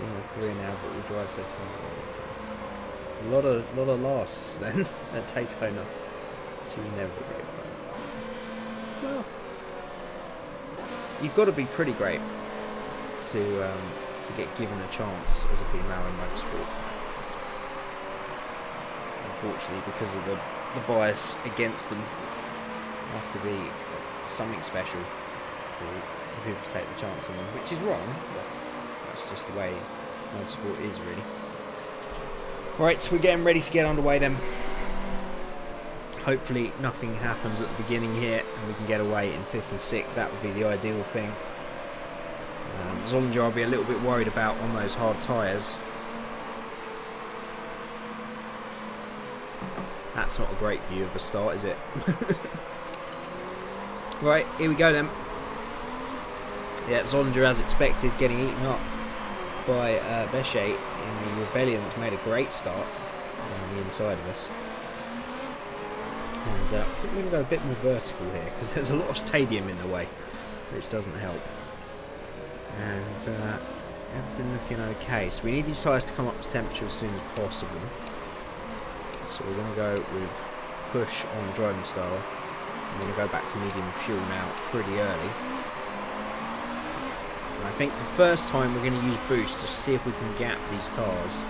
We're in a career now, but we drive Daytona all the time. A lot of lasts then at Daytona. She was never great. Well, you've got to be pretty great to get given a chance as a female in motorsport. Unfortunately, because of the bias against them, you have to be something special for people to take the chance on them, which is wrong, but that's just the way motorsport is, really. Right, so we're getting ready to get underway then. Hopefully nothing happens at the beginning here and we can get away in 5th and 6th. That would be the ideal thing. Zollinger I'll be a little bit worried about on those hard tyres. That's not a great view of a start, is it? Right, here we go then. Yeah, Zollinger as expected getting eaten up by Bechet in the Rebellion that's made a great start on the inside of us. And I think we're going to go a bit more vertical here because there's a lot of stadium in the way, which doesn't help. And everything looking okay. So we need these tyres to come up to temperature as soon as possible. So we're going to go with push on driving style. I'm going to go back to medium fuel now pretty early. And I think the first time we're going to use boost just to see if we can gap these cars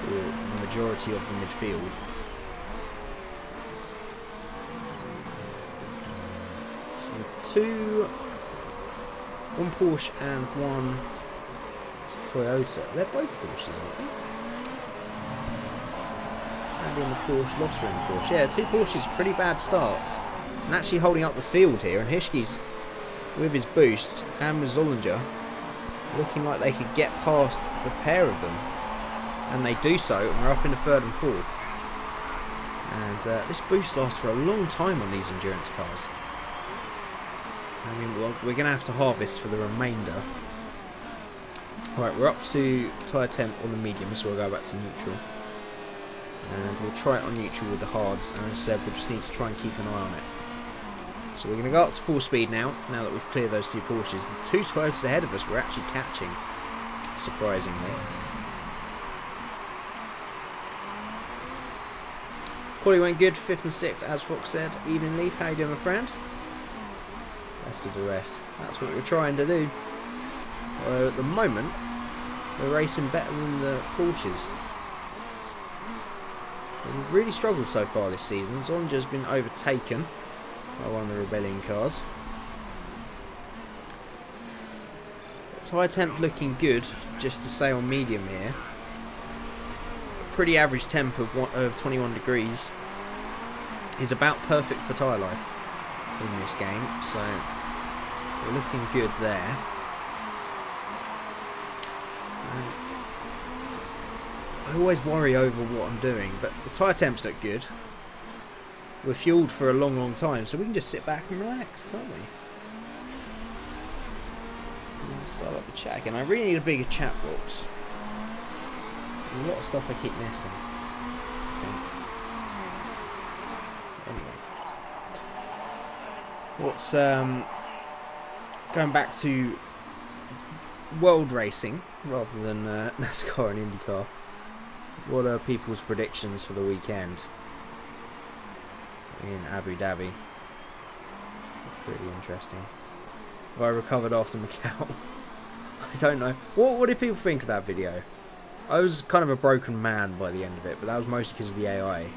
for the majority of the midfield. So one Porsche and one Toyota. They're both Porsches, aren't they? Maybe in the Porsche, Lotter in the Porsche. Yeah, 2 Porsches, pretty bad starts. And actually holding up the field here, and Hishki's with his boost and with Zollinger looking like they could get past the pair of them. And they do so, and we're up in the 3rd and 4th. And this boost lasts for a long time on these endurance cars. I mean, we're going to have to harvest for the remainder. Right, we're up to tyre temp on the medium, so we'll go back to neutral. And we'll try it on neutral with the hards, and as I said, we'll just need to try and keep an eye on it. So we're going to go up to full speed now that we've cleared those 2 Porsches. The 2 Toyotas ahead of us we're actually catching, surprisingly. Quali went good, 5th and 6th, as Fox said. Evening Leaf, how you doing, my friend? Best of the rest. That's what we're trying to do. Although at the moment, we're racing better than the Porsches. We've really struggled so far this season. Zollinger's been overtaken by one of the Rebellion cars. Tyre temp looking good, just to stay on medium here. Pretty average temp of 21 degrees is about perfect for tyre life in this game, so we're looking good there. I always worry over what I'm doing, but the tyre temps look good. We're fueled for a long time, so we can just sit back and relax, can't we? I'll start up the chat again. I really need a bigger chat box. There's a lot of stuff I keep missing, I think. Anyway. What's, going back to world racing, rather than NASCAR and IndyCar. What are people's predictions for the weekend in Abu Dhabi? Pretty interesting. Have I recovered after Macau? I don't know. What did people think of that video? I was kind of a broken man by the end of it, but that was mostly because of the AI.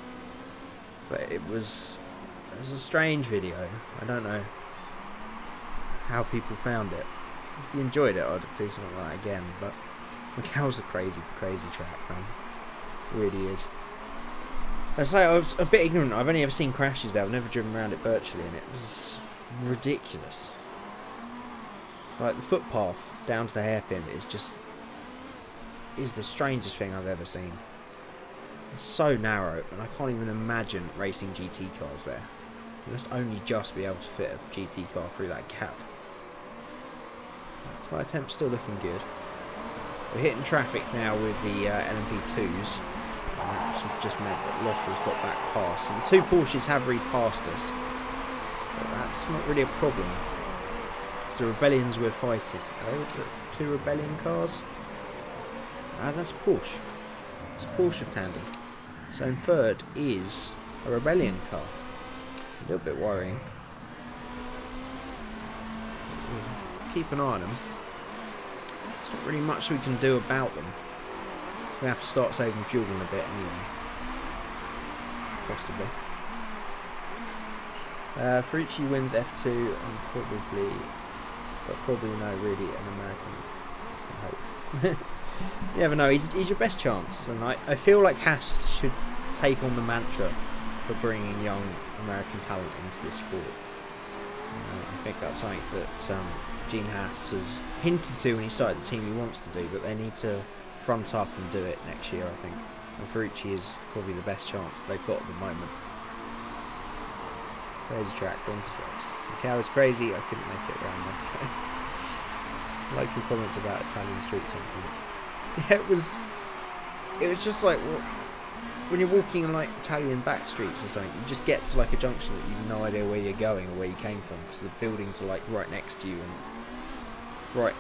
But it was a strange video. I don't know how people found it. If you enjoyed it, I'd do something like that again. But Macau's a crazy track, man. It really is. I say I was a bit ignorant. I've only ever seen crashes there. I've never driven around it virtually, and it was ridiculous. Like the footpath down to the hairpin is the strangest thing I've ever seen. It's so narrow, and I can't even imagine racing GT cars there. You must only just be able to fit a GT car through that gap. So my attempt's still looking good. We're hitting traffic now with the LMP2s. That's just meant that Lottera's got back past. And the two Porsches have repassed us. But that's not really a problem. It's the Rebellions we're fighting. Are they the two Rebellion cars? Ah, that's a Porsche. It's a Porsche tandem. So in third is a Rebellion car. A little bit worrying. Keep an eye on them. There's not really much we can do about them. We have to start saving fuel in a bit anyway. Possibly. Ferrucci wins F2 and probably no, really an American. I hope. You never know. He's your best chance, and I feel like Haas should take on the mantra for bringing young American talent into this sport. I think that's something that Gene Haas has hinted to when he started the team he wants to do, but they need to front up and do it next year, I think. And Ferrucci is probably the best chance they've got at the moment. Crazy track, bonkers race. Macau is crazy, I couldn't make it around. Okay. I like your comments about Italian streets. Yeah, it was just like when you're walking in like Italian back streets or something, you just get to like a junction that you've no idea where you're going or where you came from, because the buildings are like right next to you and right,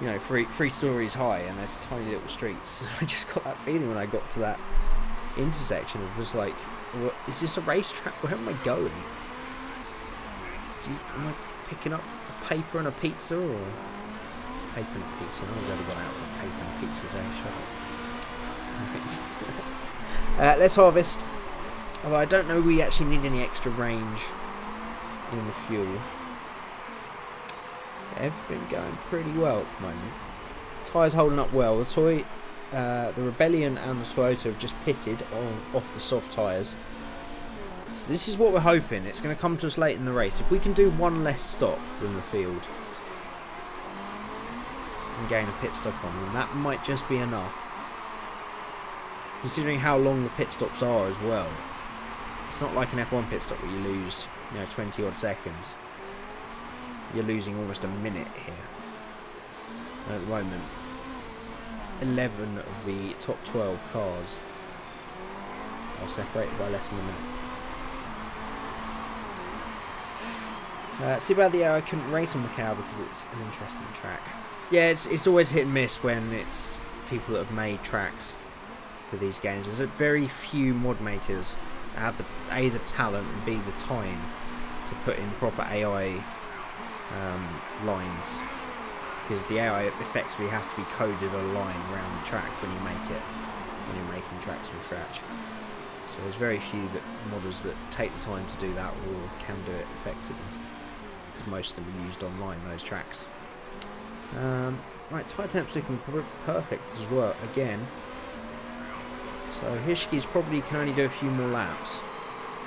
you know, three stories high, and there's tiny little streets. I just got that feeling when I got to that intersection. It was like, what, is this a racetrack? Where am I going? Am I picking up a paper and a pizza, or paper and a pizza? No one's ever gone out for a paper and a pizza day. Shut up. Let's harvest. Although I don't know we actually need any extra range in the fuel. Everything going pretty well at the moment. Tyres holding up well. The Rebellion and the Toyota have just pitted off the soft tyres. So this is what we're hoping. It's going to come to us late in the race. If we can do one less stop than the field and gain a pit stop on them, that might just be enough. Considering how long the pit stops are as well. It's not like an F1 pit stop where you lose, 20 odd seconds. You're losing almost a minute here. And at the moment, 11 of the top 12 cars are separated by less than a minute. Too bad I couldn't race on Macau because it's an interesting track. Yeah, it's always hit and miss when it's people that have made tracks for these games. There's very few mod makers that have A, the talent, and B, the time to put in proper AI lines, because the AI effectively has to be coded a line around the track when you make it, when you're making tracks from scratch. So there's very few modders that take the time to do that or can do it effectively. Most of them are used online, those tracks. Right, tyre temp's looking perfect as well again. So Hishki's probably can only do a few more laps.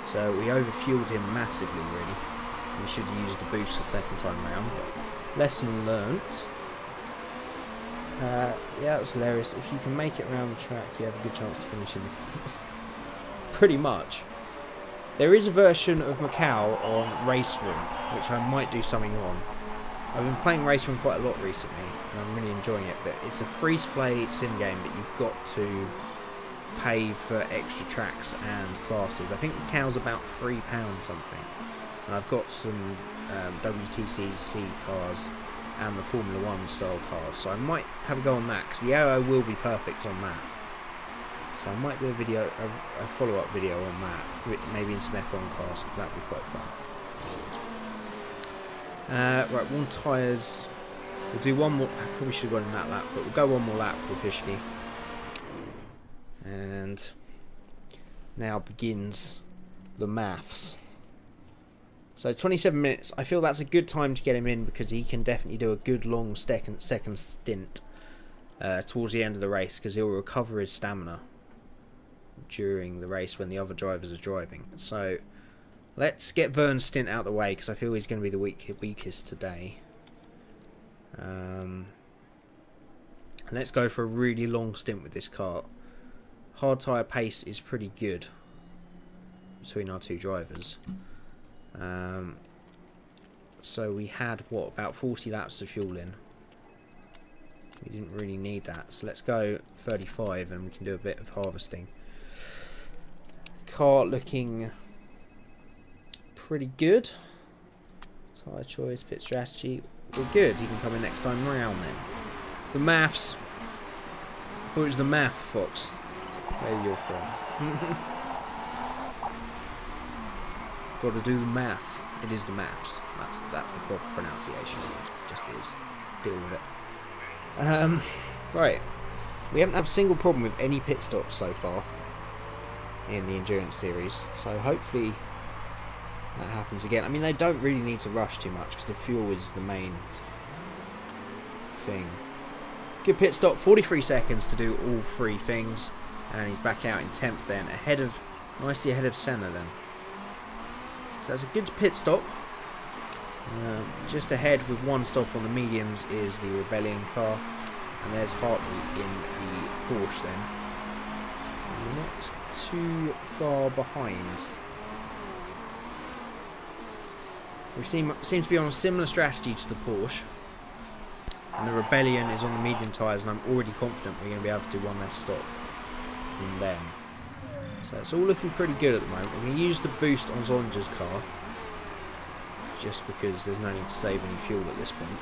So we overfueled him massively, really. We should have used the boost the second time round. But lesson learnt. Yeah, that was hilarious. If you can make it around the track, you have a good chance to finish in the points. Pretty much. There is a version of Macau on Race Room, which I might do something on. I've been playing Race Room quite a lot recently, and I'm really enjoying it, but it's a free-to-play sim game that you've got to pay for extra tracks and classes. I think Macau's about £3 something. And I've got some WTCC cars and the Formula 1 style cars, so I might have a go on that, because the aero will be perfect on that. So I might do a video, a follow-up video on that, maybe in some F1 cars, that would be quite fun. Right, one tyres. We'll do one more. I probably should have gone in that lap, but we'll go one more lap officially. And now begins the maths. So 27 minutes. I feel that's a good time to get him in, because he can definitely do a good long second stint towards the end of the race, because he'll recover his stamina during the race when the other drivers are driving. So let's get Vern's stint out of the way, because I feel he's going to be the weakest today. Let's go for a really long stint with this car. Hard tyre pace is pretty good between our two drivers. So we had, what, about 40 laps of fuel in. We didn't really need that, so let's go 35 and we can do a bit of harvesting. Car looking pretty good. Tyre choice, pit strategy, we're good. He can come in next time round then. The maths. I thought it was the math, Fox. Where you're from. Got to do the math. It is the maths. That's the proper pronunciation. It just is. Deal with it. Right. We haven't had a single problem with any pit stops so far in the endurance series, so hopefully that happens again. I mean, they don't really need to rush too much, because the fuel is the main thing. Good pit stop. 43 seconds to do all three things, and he's back out in 10th then, nicely ahead of Senna then. So that's a good pit stop. Just ahead with one stop on the mediums is the Rebellion car, and there's Hartley in the Porsche then. And we're not too far behind. We seem to be on a similar strategy to the Porsche, and the Rebellion is on the medium tyres, and I'm already confident we're going to be able to do one less stop than them. So it's all looking pretty good at the moment. We're going to use the boost on Zonja's car, just because there's no need to save any fuel at this point.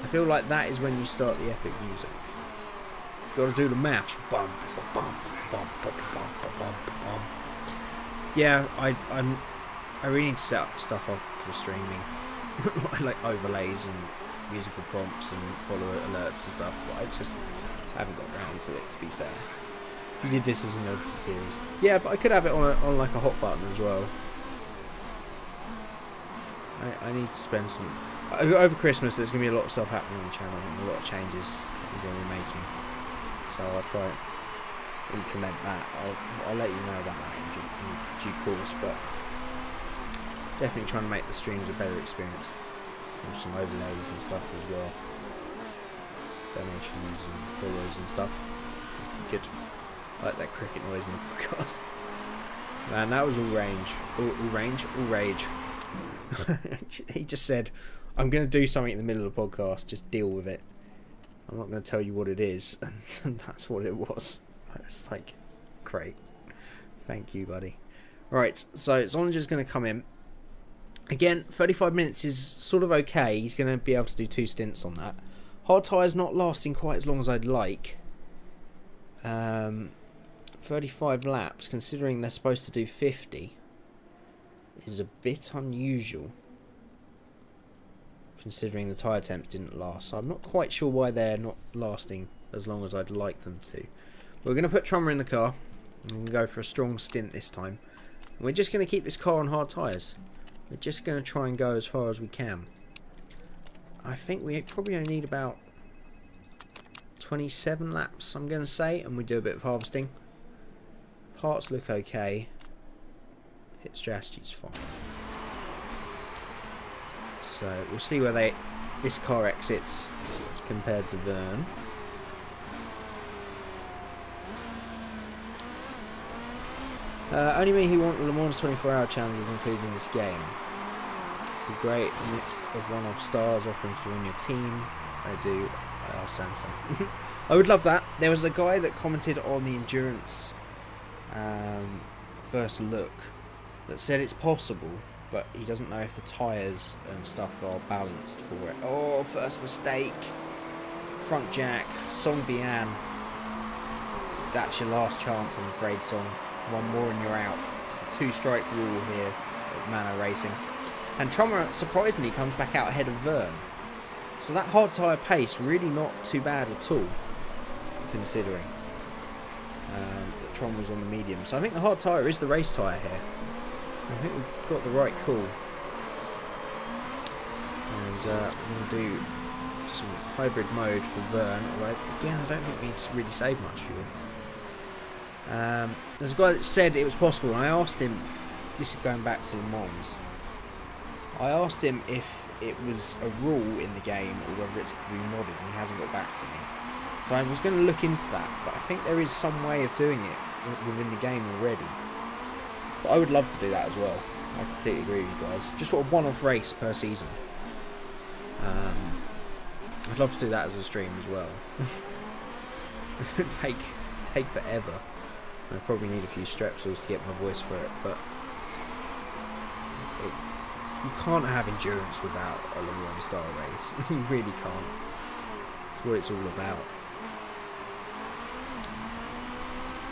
I feel like that is when you start the epic music. Got to do the maths. Bum, bum, bum, bum, bum, bum, bum. Yeah, I really need to set up stuff up for streaming. I like overlays and musical prompts and follower alerts and stuff, but I haven't got around to it, to be fair. We did this as an edited series. Yeah, but I could have it on like a hot button as well. I need to spend some... Over Christmas there's going to be a lot of stuff happening on the channel, and a lot of changes that we're going to be making. So I'll try and implement that. I'll let you know about that in due course, but definitely trying to make the streams a better experience. With some overlays and stuff as well. Donations and followers and stuff. Good. I like that cricket noise in the podcast. Man, that was all range. All rage. He just said, I'm going to do something in the middle of the podcast, just deal with it. I'm not going to tell you what it is. And that's what it was. I was like, great. Thank you, buddy. Right, so Zonja's going to come in. Again, 35 minutes is sort of okay. He's going to be able to do 2 stints on that. Hard tyres not lasting quite as long as I'd like. 35 laps, considering they're supposed to do 50, is a bit unusual, considering the tyre temps didn't last. So I'm not quite sure why they're not lasting as long as I'd like them to. But we're going to put Trummer in the car and go for a strong stint this time. And we're just going to keep this car on hard tyres. We're just going to try and go as far as we can. I think we probably only need about 27 laps, I'm going to say, and we do a bit of harvesting. Parts look okay. Hit strategy's fine. So we'll see where this car exits compared to Vern. Only me who want Le Mans 24-hour challenges including this game. Be great of one-off stars offering to join your team. I do. Santa. I would love that. There was a guy that commented on the endurance first look that said it's possible, but he doesn't know if the tyres and stuff are balanced for it. Oh, first mistake. Front jack. Song Bian. That's your last chance, I'm afraid, Song. One more and you're out. It's the two-strike rule here at Manor Racing. And Trummer surprisingly comes back out ahead of Vern. So that hard tyre pace really not too bad at all, considering that Tron was on the medium. So I think the hard tyre is the race tyre here. I think we've got the right call. And we're going to do some hybrid mode for Vern. Although, again, I don't think we really save much fuel. There's a guy that said it was possible, and I asked him, this is going back to the Mons, I asked him if it was a rule in the game or whether it's could be modded, and he hasn't got back to me. So I was going to look into that, but I think there is some way of doing it within the game already. But I would love to do that as well. I completely agree with you guys. Just sort of one-off race per season. I'd love to do that as a stream as well. take forever. I probably need a few strepsils to get my voice for it, but you can't have endurance without a Le Mans style race. You really can't. That's what it's all about.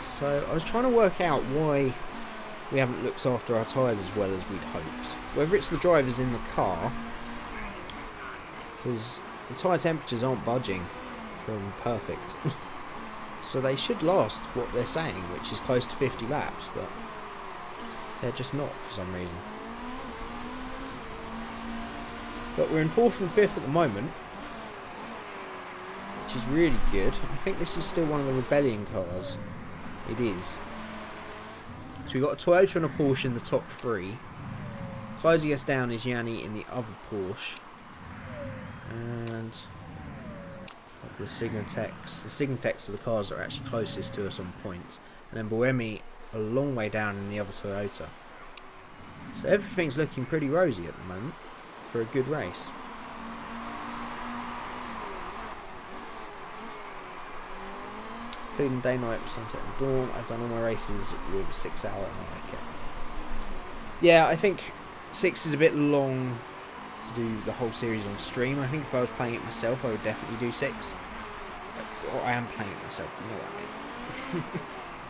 So I was trying to work out why we haven't looked after our tyres as well as we'd hoped. Whether it's the drivers in the car, because the tyre temperatures aren't budging from perfect. So they should last what they're saying, which is close to 50 laps, but they're just not for some reason. But we're in 4th and 5th at the moment, which is really good. I think this is still one of the Rebellion cars. It is. So we've got a Toyota and a Porsche in the top 3. Closing us down is Yanni in the other Porsche. And the Signatex. The Signatex are the cars that are actually closest to us on points. And then Boemi a long way down in the other Toyota. So everything's looking pretty rosy at the moment for a good race. Including day, night, sunset and dawn. I've done all my races with 6 hour and I like it. Yeah, I think 6 is a bit long to do the whole series on stream. I think if I was playing it myself I would definitely do 6. Or I am playing it myself, you know what I mean.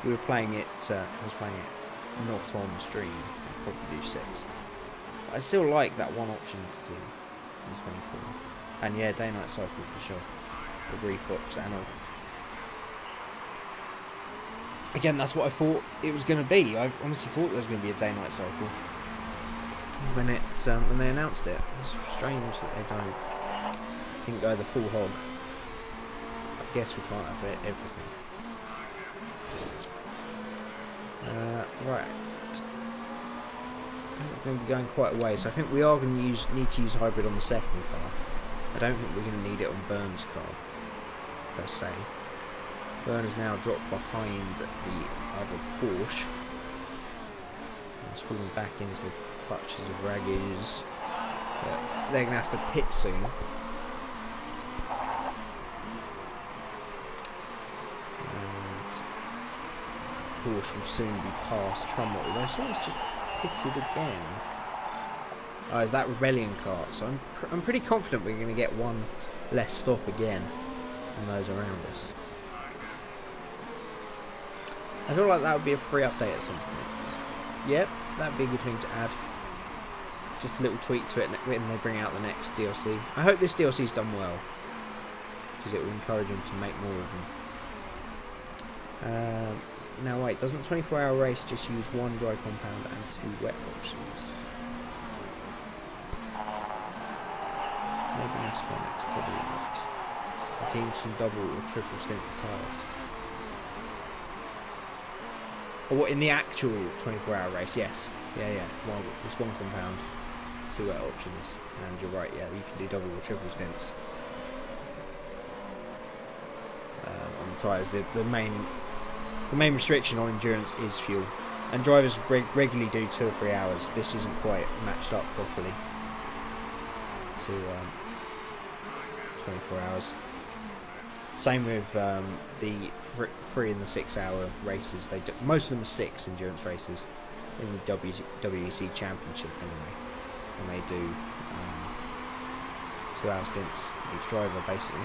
We were playing it, I was playing it not on stream, I'd probably do 6. But I still like that one option to do 24. And yeah, day night cycle for sure. Agree, Fox and off. Again, that's what I thought it was going to be. I honestly thought there was going to be a day-night cycle when they announced it. It's strange that they didn't go the full hog. I guess we can't have everything. Right. I think we're going to be going quite a way, so I think we are going to need to use hybrid on the second car. I don't think we're going to need it on Burn's car, per se. Bern has now dropped behind the other Porsche. It's falling back into the clutches of Ragus. But they're going to have to pit soon. And Porsche will soon be past Trummer, although someone's just pitted again. Oh, is that Rebellion car? So I'm pretty confident we're going to get one less stop again than those around us. I feel like that would be a free update at some point. Yep, that'd be a good thing to add. Just a little tweak to it when they bring out the next DLC. I hope this DLC's done well, because it will encourage them to make more of them. Now wait, doesn't 24-hour race just use one dry compound and 2 wet options? Maybe NASCAR next, probably not. The teams can double or triple stint the tyres. Or what, in the actual 24-hour race? Yes. Yeah. It's one compound, 2 wet options, and you're right. Yeah, you can do double or triple stints. the tyres. The main restriction on endurance is fuel, and drivers regularly do 2 or 3 hours. This isn't quite matched up properly to 24 hours. Same with the 3 and the 6 hour races. Most of them are 6 endurance races in the WEC Championship anyway, and they do 2 hour stints each driver basically.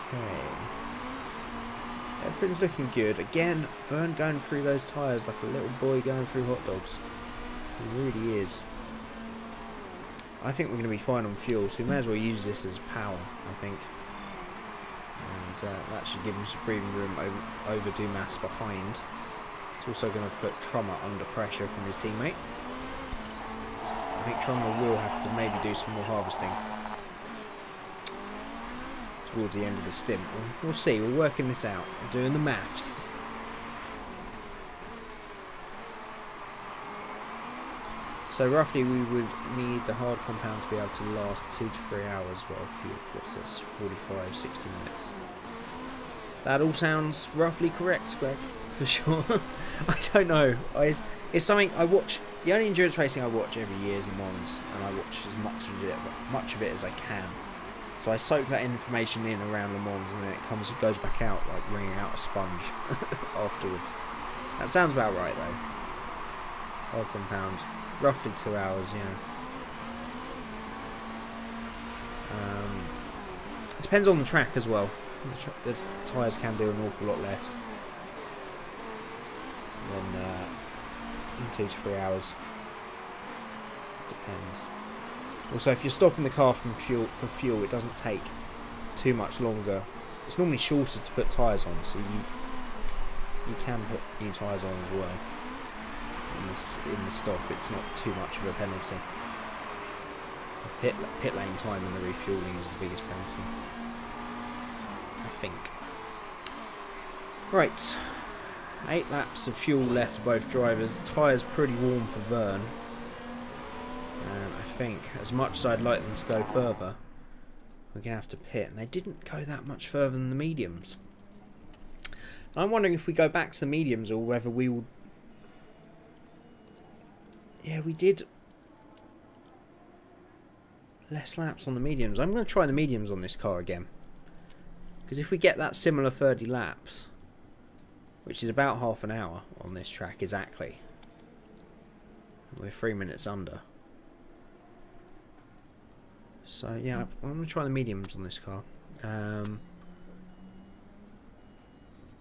Okay, everything's looking good. Again, Vern going through those tyres like a little boy going through hot dogs. He really is. I think we're going to be fine on fuel, so we may as well use this as power, I think. And that should give him some breathing room over Dumas behind. It's also going to put Trummer under pressure from his teammate. I think Trummer will have to maybe do some more harvesting towards the end of the stint. We'll see, we're working this out, we're doing the maths. So roughly we would need the hard compound to be able to last 2 to 3 hours. Well, what's this? 45, 60 minutes. That all sounds roughly correct, Greg, for sure. I don't know. It's something I watch. The only endurance racing I watch every year is Le Mans, and I watch as much of it as I can. So I soak that information in around Le Mans, and then it goes back out like wringing out a sponge afterwards. That sounds about right though. Hard compound. Roughly 2 hours, yeah. It depends on the track as well. The tyres can do an awful lot less than in 2 to 3 hours. Depends. Also, if you're stopping the car for fuel, it doesn't take too much longer. It's normally shorter to put tyres on, so you can put new tyres on as well. In the stop, it's not too much of a penalty. The pit lane time and the refueling is the biggest penalty, I think. Right, 8 laps of fuel left for both drivers. Tyres pretty warm for Vern, and I think as much as I'd like them to go further, we're gonna have to pit. And they didn't go that much further than the mediums. I'm wondering if we go back to the mediums or whether we will. Yeah, we did less laps on the mediums. I'm going to try the mediums on this car again, because if we get that similar 30 laps, which is about half an hour on this track exactly, we're 3 minutes under. So yeah, I'm going to try the mediums on this car.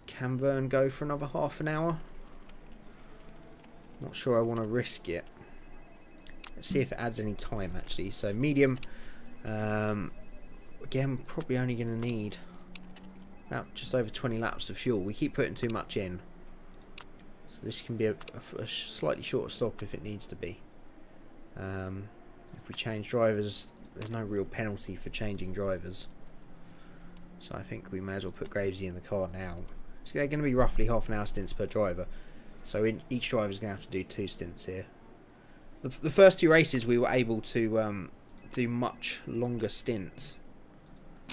Can Vern go for another half an hour? Not sure I want to risk it. Let's see if it adds any time actually. So medium, again, probably only going to need about just over 20 laps of fuel. We keep putting too much in, so this can be a slightly shorter stop if it needs to be. If we change drivers, there's no real penalty for changing drivers, so I think we may as well put Gravesy in the car now. It's going to be roughly half an hour stints per driver. So each driver is going to have to do 2 stints here. The first 2 races we were able to do much longer stints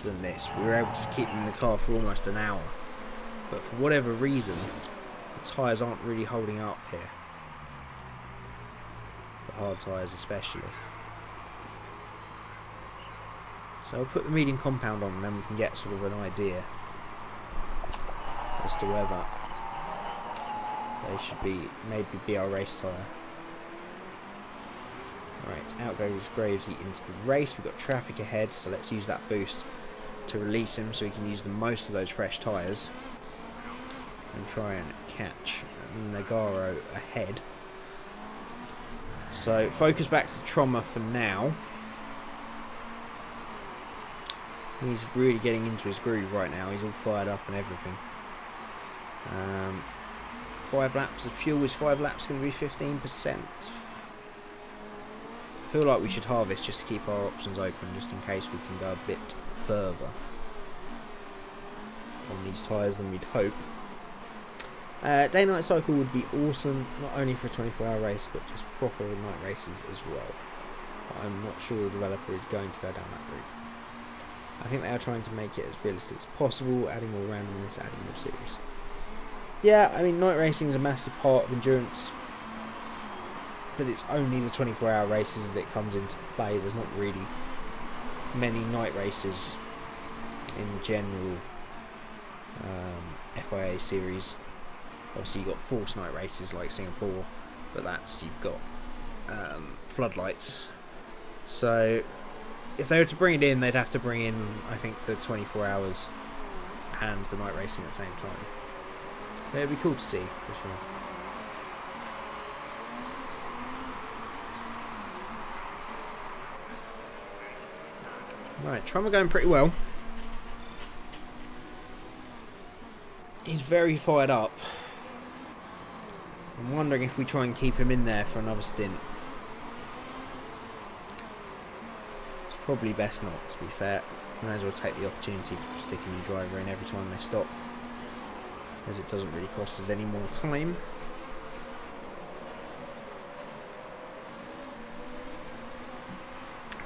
than this. We were able to keep them in the car for almost an hour. But for whatever reason, the tyres aren't really holding up here. The hard tyres especially. So I'll put the medium compound on and then we can get sort of an idea as to whether they should maybe be our race tyre. Right, out goes Gravesy into the race. We've got traffic ahead, so let's use that boost to release him so we can use the most of those fresh tyres and try and catch Nagaro ahead. So focus back to Trummer for now. He's really getting into his groove right now. He's all fired up and everything. 5 laps of fuel. Is 5 laps going to be 15%? I feel like we should harvest just to keep our options open, just in case we can go a bit further on these tyres than we'd hope. Day-night cycle would be awesome, not only for a 24-hour race, but just proper night races as well. But I'm not sure the developer is going to go down that route. I think they are trying to make it as realistic as possible, adding more randomness, adding more series. Yeah, I mean, night racing is a massive part of endurance, but it's only the 24-hour races that it comes into play. There's not really many night races in general FIA series. Obviously you've got forced night races like Singapore, but that's, you've got floodlights. So if they were to bring it in, they'd have to bring in, I think, the 24 hours and the night racing at the same time. But it'd be cool to see, for sure. Right, Trummer going pretty well. He's very fired up. I'm wondering if we try and keep him in there for another stint. It's probably best not, to be fair. Might as well take the opportunity to stick a new driver in every time they stop, as it doesn't really cost us any more time.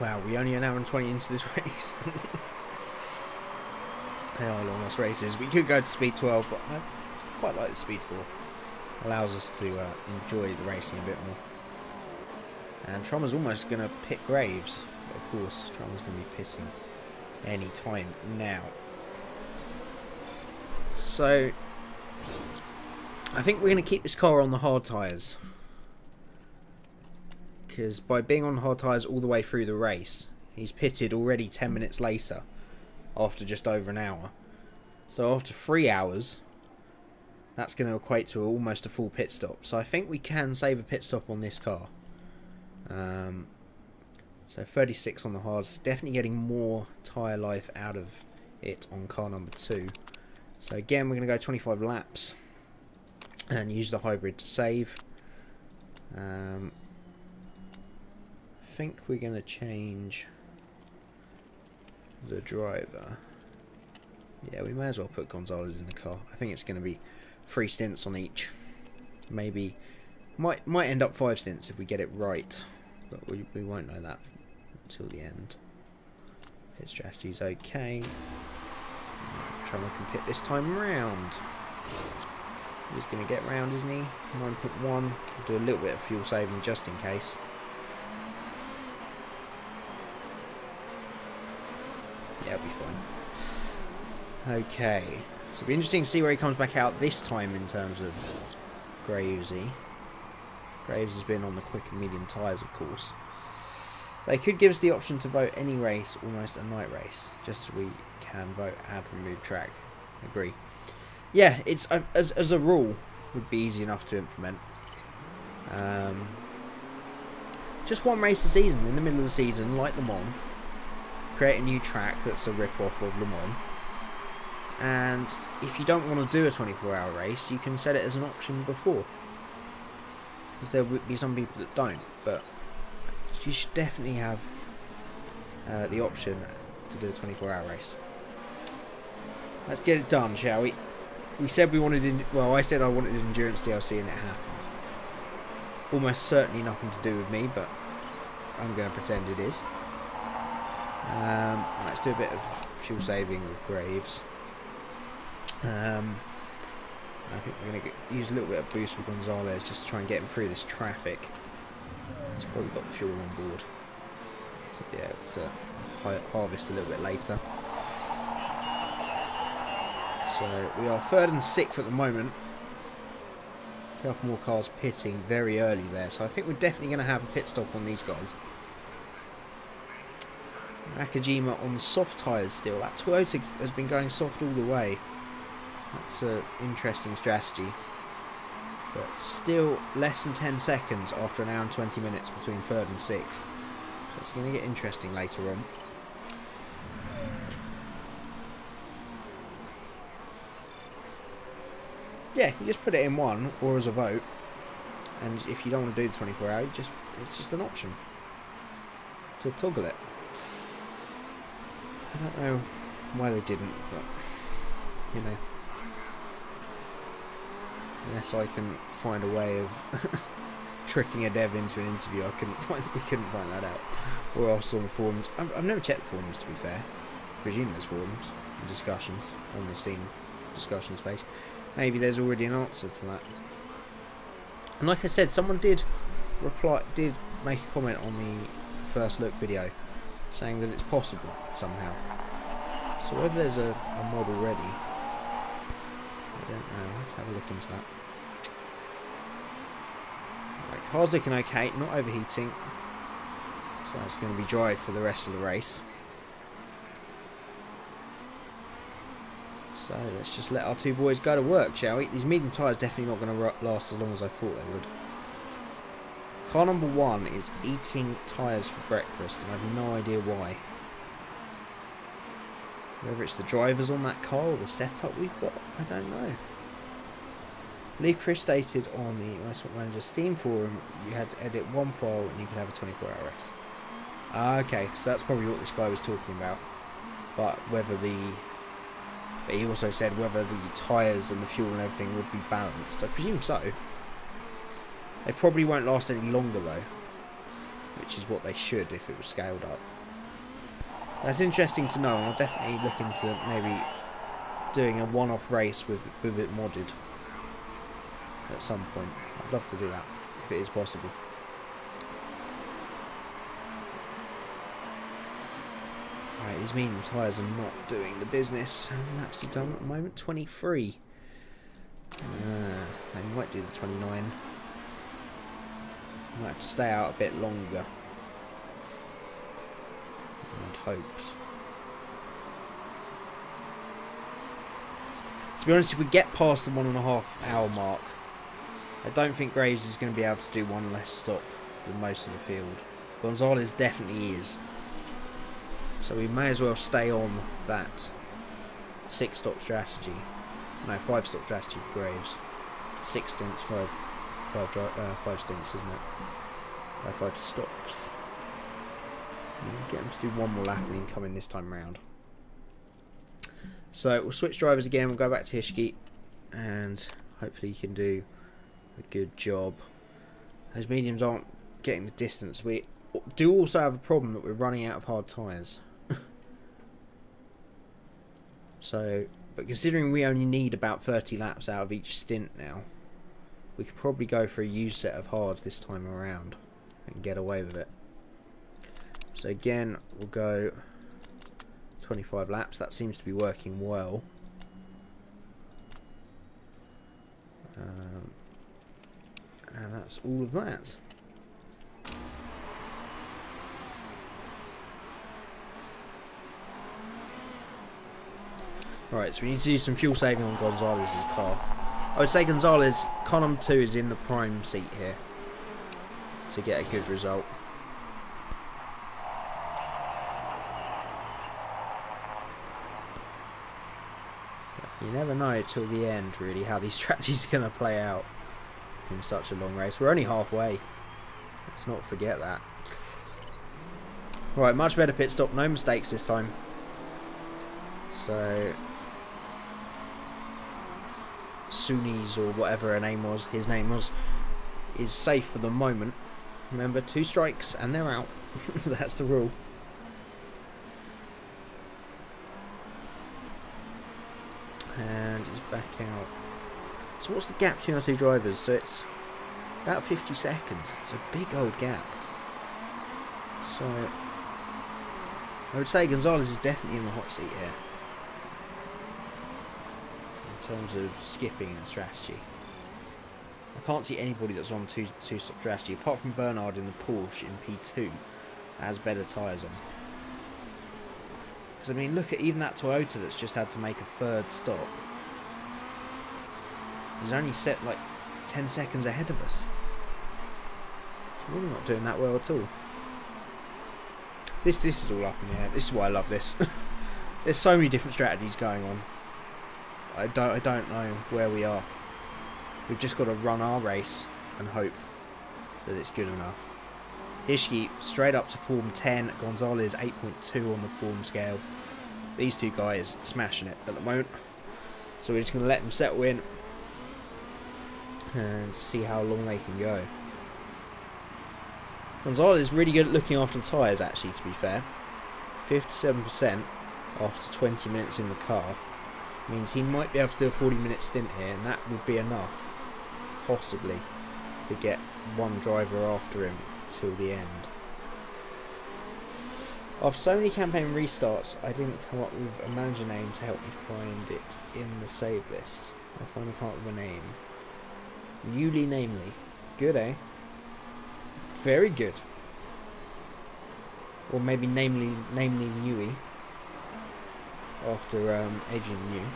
Wow, we only an hour and 20 into this race. They are long-lost races. We could go to speed 12, but I quite like the speed 4. Allows us to enjoy the racing a bit more. And Trummer's almost going to pit Graves. But of course, Trummer's going to be pitting any time now. So, I think we're going to keep this car on the hard tyres. Because by being on hard tyres all the way through the race, he's pitted already 10 minutes later, after just over an hour. So after 3 hours, that's going to equate to almost a full pit stop. So I think we can save a pit stop on this car. So 36 on the hards, definitely getting more tyre life out of it on car number 2. So again, we're going to go 25 laps and use the hybrid to save. I think we're going to change the driver. Yeah, we may as well put Gonzalez in the car. I think it's going to be 3 stints on each. Maybe might end up 5 stints if we get it right, but we won't know that until the end. Pit strategy's okay. Trummer can pit this time round. He's going to get round, isn't he? 9.1. Do a little bit of fuel saving just in case. Yeah, it'll be fine. Okay, so it'll be interesting to see where he comes back out this time in terms of Gravesy. Graves has been on the quick and medium tyres, of course. They could give us the option to vote any race, almost a night race, just so we can vote add, remove track. Agree. Yeah, it's as a rule, would be easy enough to implement. Just one race a season, in the middle of the season, like Le Mans. Create a new track that's a rip-off of Le Mans. And if you don't want to do a 24-hour race, you can set it as an option before. Because there would be some people that don't, but you should definitely have the option to do a 24-hour race. Let's get it done, shall we? We said we wanted, well, I said I wanted endurance DLC and it happened. Almost certainly nothing to do with me, but I'm going to pretend it is. Let's do a bit of fuel saving with Graves. I think we're going to use a little bit of boost with Gonzalez just to try and get him through this traffic. He's probably got the fuel on board to be able to harvest a little bit later. So we are 3rd and 6th at the moment. A couple more cars pitting very early there, so I think we're definitely going to have a pit stop on these guys. Nakajima on the soft tyres still. That Toyota has been going soft all the way. That's an interesting strategy. But still less than 10 seconds after an hour and 20 minutes between 3rd and 6th. So it's going to get interesting later on. Yeah, you just put it in one or as a vote. And if you don't want to do the 24 hour, it's just an option to toggle it. I don't know why they didn't, but you know, unless I can find a way of tricking a dev into an interview, we couldn't find that out. Or else on the forums. I've never checked the forums, to be fair. presume there's forums and discussions on the Steam discussion space. Maybe there's already an answer to that. And like I said, someone did make a comment on the first look video saying that it's possible somehow. So whether there's a mod already, I don't know. I'll have to have a look into that. Right, car's looking okay, not overheating. So it's going to be dry for the rest of the race. So let's just let our two boys go to work, shall we? These medium tyres definitely not going to last as long as I thought they would. Car number 1 is eating tyres for breakfast, and I have no idea why. Whether it's the drivers on that car or the setup we've got, I don't know. I believe Chris stated on the Motorsport Manager Steam forum you had to edit one file and you could have a 24-hour race. Okay, so that's probably what this guy was talking about. But he also said whether the tyres and the fuel and everything would be balanced. I presume so. They probably won't last any longer though, which is what they should if it was scaled up. That's interesting to know, and I'll definitely look into maybe doing a one-off race with it modded at some point. I'd love to do that if it is possible. Right, these medium tyres are not doing the business. How many laps are done at the moment? 23. They might do the 29. Might have to stay out a bit longer. I'd hoped. To be honest, if we get past the 1.5 hour mark, I don't think Graves is going to be able to do one less stop than most of the field. Gonzalez definitely is. So we may as well stay on that 6-stop strategy. No, 5-stop strategy for Graves. 6 stints, 5 stints, isn't it? 5 stops. Get him to do one more lap and then come in this time round. So we'll switch drivers again. We'll go back to Hishki, and hopefully he can do a good job. Those mediums aren't getting the distance. We do also have a problem that we're running out of hard tyres. So, but considering we only need about 30 laps out of each stint now, we could probably go for a used set of hards this time around and get away with it. So again, we'll go 25 laps. That seems to be working well. And that's all of that. Right, so we need to do some fuel saving on Gonzalez's car. I would say Gonzalez, car number 2 is in the prime seat here to get a good result. You never know till the end, really, how these strategies are going to play out in such a long race. We're only halfway. Let's not forget that. Right, much better pit stop. No mistakes this time. So, Suni's, or whatever his name was, is safe for the moment. Remember, 2 strikes and they're out. That's the rule. And he's back out. So what's the gap between our 2 drivers? So it's about 50 seconds. It's a big old gap. So I would say Gonzalez is definitely in the hot seat here in terms of skipping and strategy. I can't see anybody that's on two-stop strategy apart from Bernard in the Porsche in P2 that has better tyres on. Because I mean, look at even that Toyota that's just had to make a 3rd stop. He's only set like 10 seconds ahead of us. So we're not doing that well at all. This is all up in the air. This is why I love this. There's so many different strategies going on. I don't know where we are. We've just got to run our race and hope that it's good enough. Hishki straight up to Form 10. Gonzalez 8.2 on the form scale. These 2 guys smashing it at the moment. So we're just going to let them settle in and see how long they can go. Gonzalez is really good at looking after the tyres, actually, to be fair. 57%. after 20 minutes in the car means he might be able to do a 40-minute stint here, and that would be enough, possibly, to get one driver after him till the end. After so many campaign restarts, I didn't come up with a manager name to help me find it in the save list. I finally come up with a name. Newly Namely. Good, eh? Very good. Or maybe namely Newy. After Adrian New.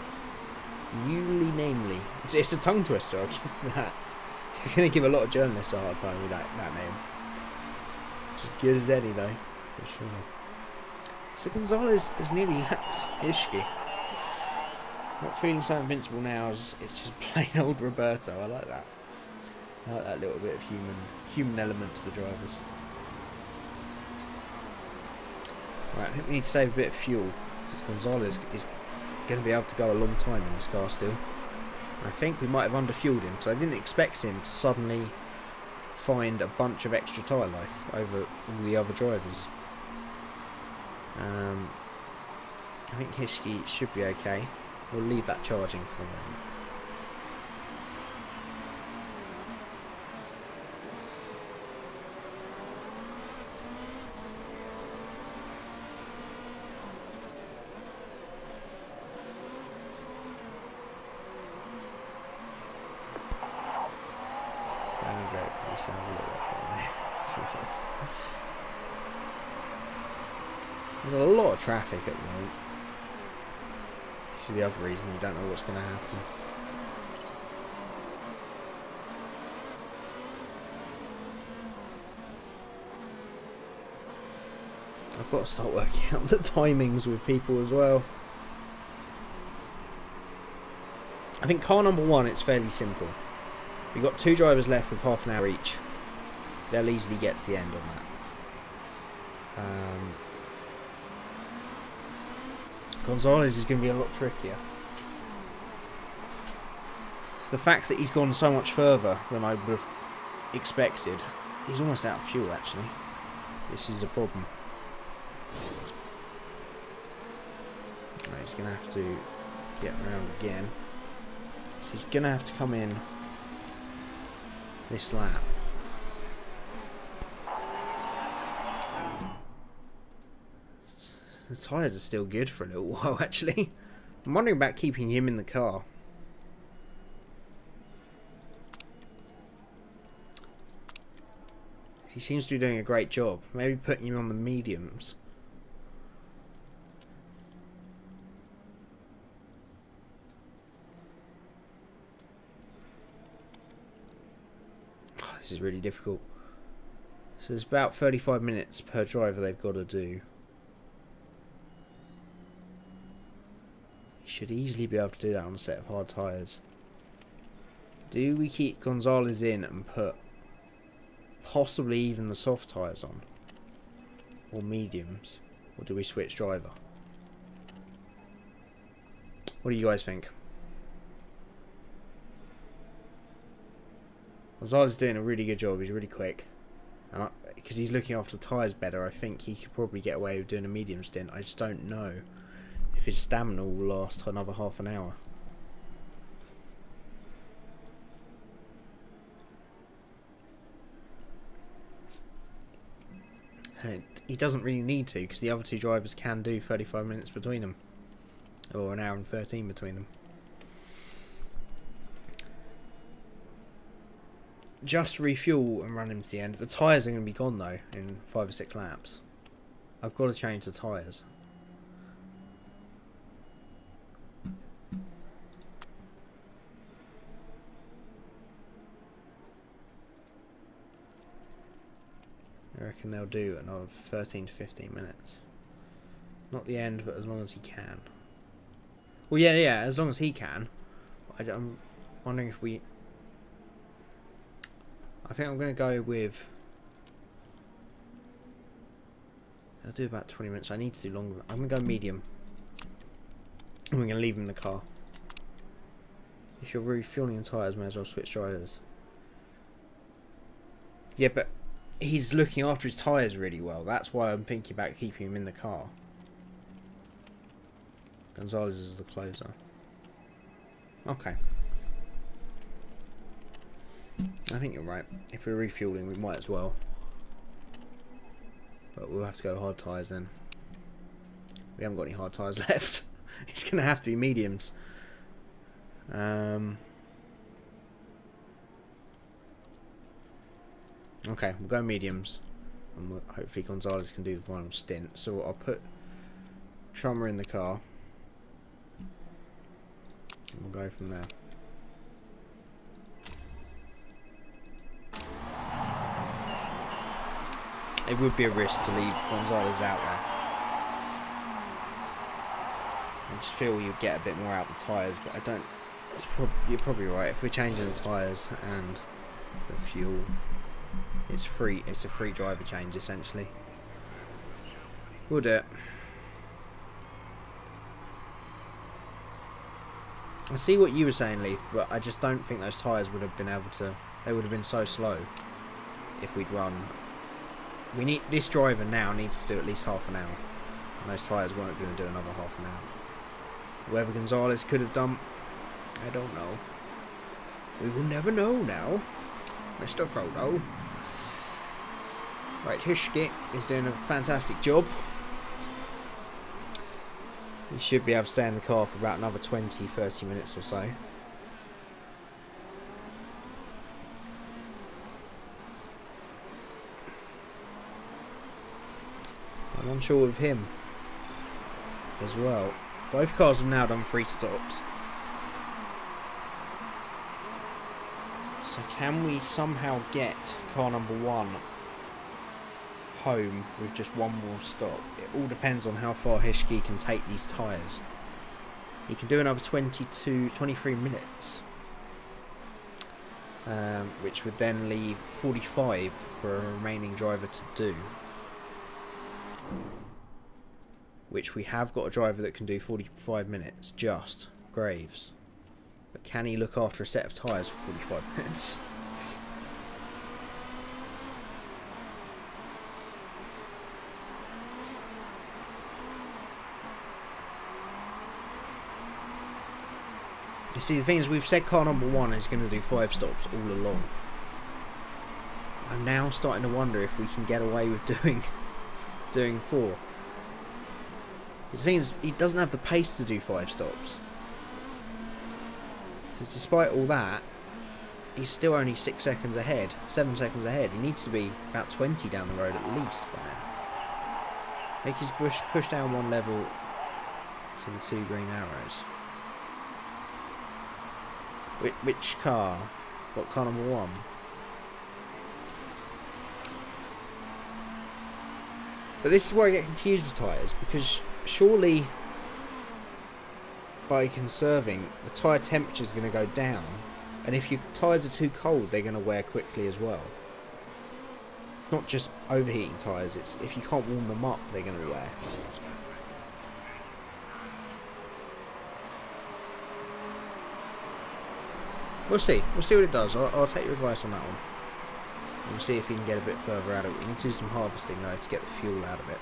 Newly Namely. It's a tongue twister, I'll give you that. You're going to give a lot of journalists a hard time with that name. It's as good as any, though, for sure. So Gonzalez has nearly lapped Ishki. Not feeling so invincible now, it's just plain old Roberto. I like that. I like that little bit of human element to the drivers. Right, I think we need to save a bit of fuel, because Gonzalez is going to be able to go a long time in this car still. I think we might have underfueled him, because I didn't expect him to suddenly find a bunch of extra tyre life over all the other drivers. I think Hishki should be okay. We'll leave that charging for a moment. Sounds a little bit funny. There's a lot of traffic at the moment. This is the other reason you don't know what's going to happen. I've got to start working out the timings with people as well. I think car number 1, it's fairly simple. We've got 2 drivers left with half an hour each. They'll easily get to the end on that. Gonzalez is going to be a lot trickier. The fact that he's gone so much further than I would have expected, he's almost out of fuel actually. This is a problem. Right, he's going to have to get around again. So he's going to have to come in this lap. The tyres are still good for a little while actually. I'm wondering about keeping him in the car. He seems to be doing a great job. Maybe putting him on the mediums. Oh, this is really difficult. So there's about 35 minutes per driver they've got to do. Should easily be able to do that on a set of hard tyres. Do we keep Gonzalez in and put possibly even the soft tyres on? Or mediums? Or do we switch driver? What do you guys think? Gonzalez is doing a really good job. He's really quick. And because he's looking after the tyres better, I think he could probably get away with doing a medium stint. I just don't know if his stamina will last another half an hour. And he doesn't really need to, because the other 2 drivers can do 35 minutes between them. Or an hour and 13 between them. Just refuel and run him to the end. The tyres are going to be gone though in 5 or 6 laps. I've got to change the tyres. I reckon they'll do another 13 to 15 minutes. Not the end, but as long as he can. Well, yeah, as long as he can. I'm wondering if we... I think I'm going to go with... I'll do about 20 minutes. I need to do longer. I'm going to go medium. And we're going to leave him in the car. If you're refueling the tyres, may as well switch drivers. Yeah, but he's looking after his tyres really well. That's why I'm thinking about keeping him in the car. Gonzalez is the closer. Okay. I think you're right. If we're refueling, we might as well. But we'll have to go hard tyres then. We haven't got any hard tyres left. It's going to have to be mediums. Okay, we'll go mediums. And hopefully Gonzalez can do the final stint. So I'll put Trummer in the car. And we'll go from there. It would be a risk to leave Gonzalez out there. I just feel you'd get a bit more out of the tyres, but I don't. You're probably right. If we're changing the tyres and the fuel, it's free. It's a free driver change essentially. We'll do it. I see what you were saying, Leaf, but I just don't think those tyres would have been able to. They would have been so slow if we'd run. We need this driver now needs to do at least half an hour, and those tyres weren't going to do another half an hour. Whoever Gonzalez could have done, I don't know. We will never know now, Mr. Frodo. Right, Hishke is doing a fantastic job. He should be able to stay in the car for about another 20-30 minutes or so. I'm unsure of him as well. Both cars have now done 3 stops. So can we somehow get car number 1 home with just one more stop? It all depends on how far Hishke can take these tyres. He can do another 23 minutes. Which would then leave 45 for a remaining driver to do. Which we have got a driver that can do 45 minutes, just Graves. But can he look after a set of tyres for 45 minutes? You see, the thing is, we've said car number 1 is going to do 5 stops all along. I'm now starting to wonder if we can get away with doing 4. The thing is, he doesn't have the pace to do 5 stops. Because despite all that, he's still only 6 seconds ahead, 7 seconds ahead. He needs to be about 20 down the road at least by now. Make his push down 1 level to the 2 green arrows. Which car? What car number 1? But this is where I get confused with tyres, because surely by conserving, the tyre temperature is going to go down, and if your tyres are too cold, they're going to wear quickly as well. It's not just overheating tyres, it's if you can't warm them up, they're going to wear. We'll see what it does. I'll take your advice on that one. We'll see if he can get a bit further out of it. We need to do some harvesting though to get the fuel out of it.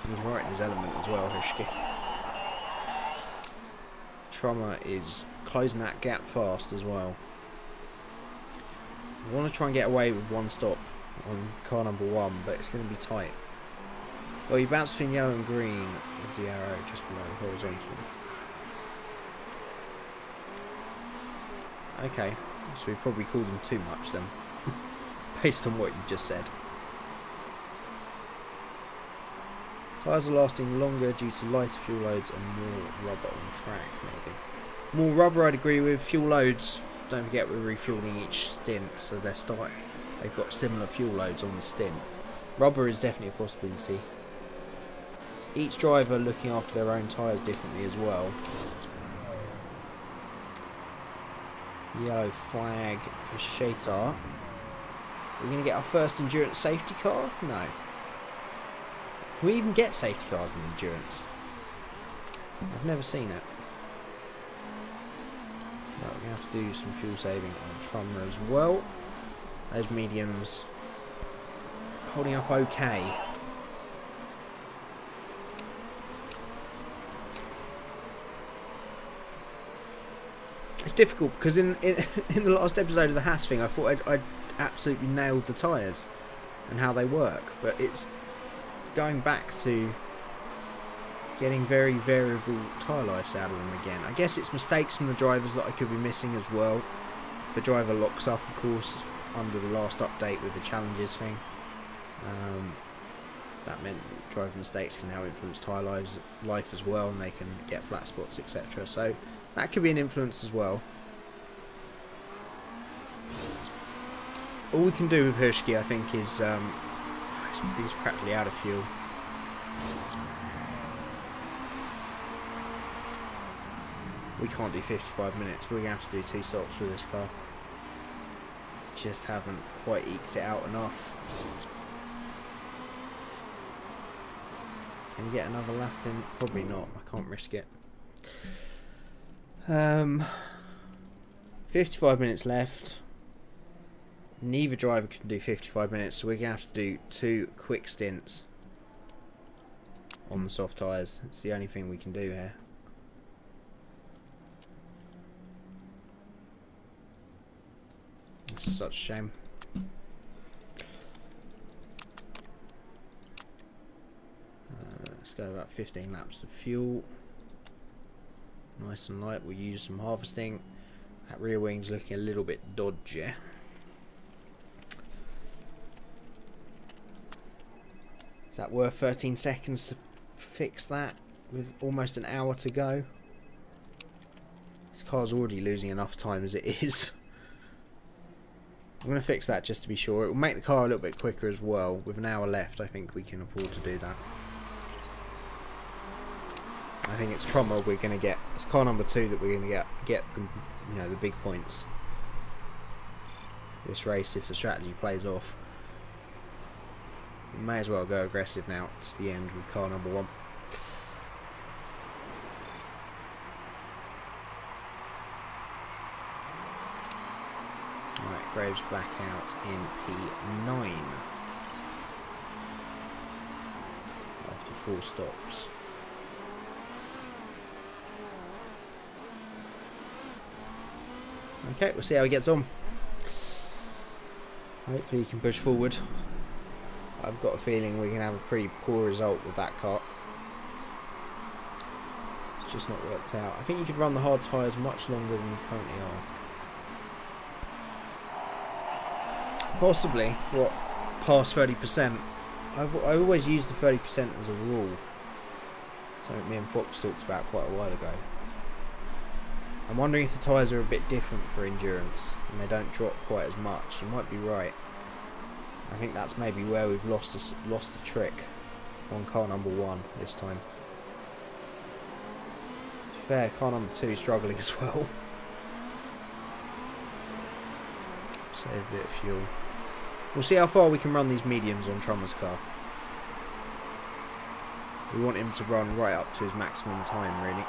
He's right in his element as well, Hishke. Trummer is closing that gap fast as well. I want to try and get away with 1 stop on car number 1, but it's going to be tight. Well, you bounce between yellow and green with the arrow just below horizontal. Okay, so we probably called him too much then, based on what you just said. Tyres are lasting longer due to lighter fuel loads and more rubber on track, maybe. More rubber I'd agree with. Fuel loads, don't forget we're refueling each stint, so they've got similar fuel loads on the stint. Rubber is definitely a possibility. Each driver looking after their own tyres differently as well. Yellow flag for Shatar. We're going to get our first endurance safety car? No. Can we even get safety cars in endurance? I've never seen it. Right, we have to do some fuel saving on Trummer as well. Those mediums holding up okay. difficult because in in the last episode of the Haas thing, I thought I'd absolutely nailed the tyres and how they work, but it's going back to getting very variable tyre lives out of them again. I guess it's mistakes from the drivers that I could be missing as well. The driver locks up, of course, under the last update with the challenges thing. That meant driver mistakes can now influence tyre life as well, and they can get flat spots, etc. So that could be an influence as well. All we can do with Hirschke, I think, is he's practically out of fuel. We can't do 55 minutes. We're going to have to do 2 stops with this car. Just haven't quite eked it out enough. Can you get another lap in? Probably not. I can't risk it. 55 minutes left. Neither driver can do 55 minutes, so we're going to have to do 2 quick stints on the soft tyres. It's the only thing we can do here. It's such a shame. Let's go about 15 laps of fuel. Nice and light. We'll use some harvesting. That rear wing's looking a little bit dodgy. Is that worth 13 seconds to fix that with almost an hour to go? This car's already losing enough time as it is. I'm going to fix that just to be sure. It will make the car a little bit quicker as well. With an hour left, I think we can afford to do that. I think it's Trummer we're going to get. It's car number 2 that we're going to get the, you know, the big points this race if the strategy plays off. We may as well go aggressive now to the end with car number 1. Alright, Graves back out in P9 after 4 stops. Okay, we'll see how he gets on. Hopefully he can push forward. I've got a feeling we're going to have a pretty poor result with that car. It's just not worked out. I think you could run the hard tyres much longer than you currently are. Possibly, what, past 30%. I always use the 30% as a rule. Something me and Fox talked about quite a while ago. I'm wondering if the tyres are a bit different for endurance and they don't drop quite as much. You might be right. I think that's maybe where we've lost the trick on car number 1 this time. To be fair, car number 2 is struggling as well. Save a bit of fuel. We'll see how far we can run these mediums on Trummer's car. We want him to run right up to his maximum time, really.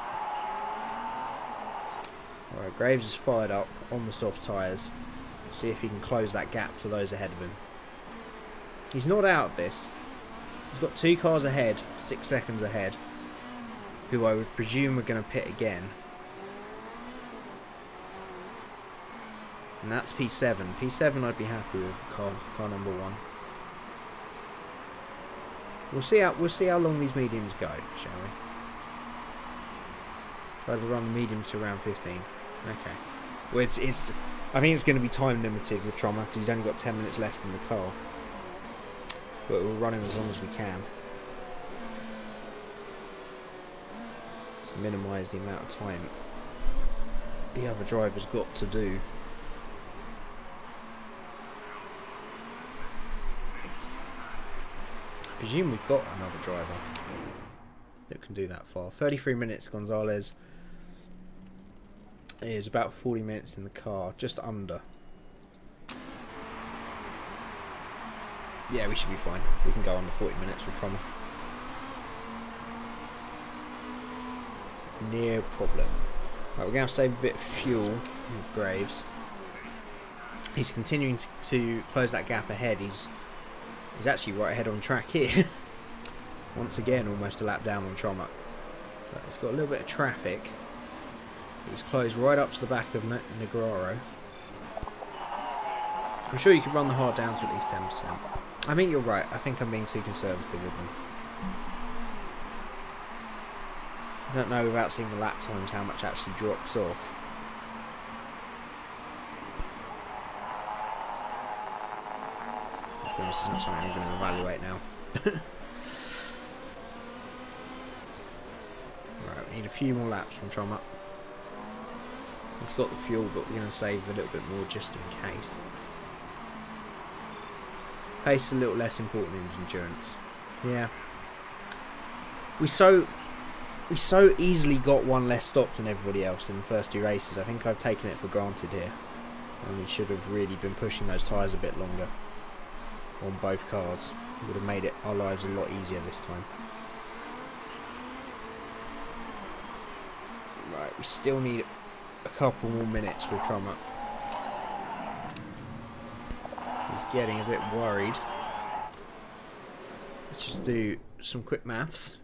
Alright, Graves is fired up on the soft tyres. Let's see if he can close that gap to those ahead of him. He's not out of this. He's got 2 cars ahead, 6 seconds ahead, who I would presume are going to pit again. And that's P7. P7 I'd be happy with car number 1. We'll see how long these mediums go, shall we? Try to run the mediums to around 15. Okay. Well, I think it's going to be time limited with Trummer because he's only got 10 minutes left in the car. But we'll run him as long as we can to minimise the amount of time the other driver's got to do. I presume we've got another driver that can do that far. 33 minutes Gonzalez is about 40 minutes in the car, just under. Yeah, we should be fine. We can go under 40 minutes with Trummer. No problem. Right, we're going to save a bit of fuel with Graves. He's continuing to close that gap ahead. He's actually right ahead on track here. Once again, almost a lap down on Trummer. But he's got a little bit of traffic. He's closed right up to the back of Negraro. I'm sure you could run the hard down to at least 10%. I think you're right. I think I'm being too conservative with them. I don't know without seeing the lap times how much actually drops off. This isn't something I'm going to evaluate now. Right, we need a few more laps from Trummer. He's got the fuel, but we're going to save a little bit more just in case. Pace is a little less important in endurance. Yeah. We so easily got one less stop than everybody else in the first 2 races. I think I've taken it for granted here. And we should have really been pushing those tyres a bit longer on both cars. It would have made our lives a lot easier this time. Right, we still need a couple more minutes with Trummer. He's getting a bit worried. Let's just do some quick maths.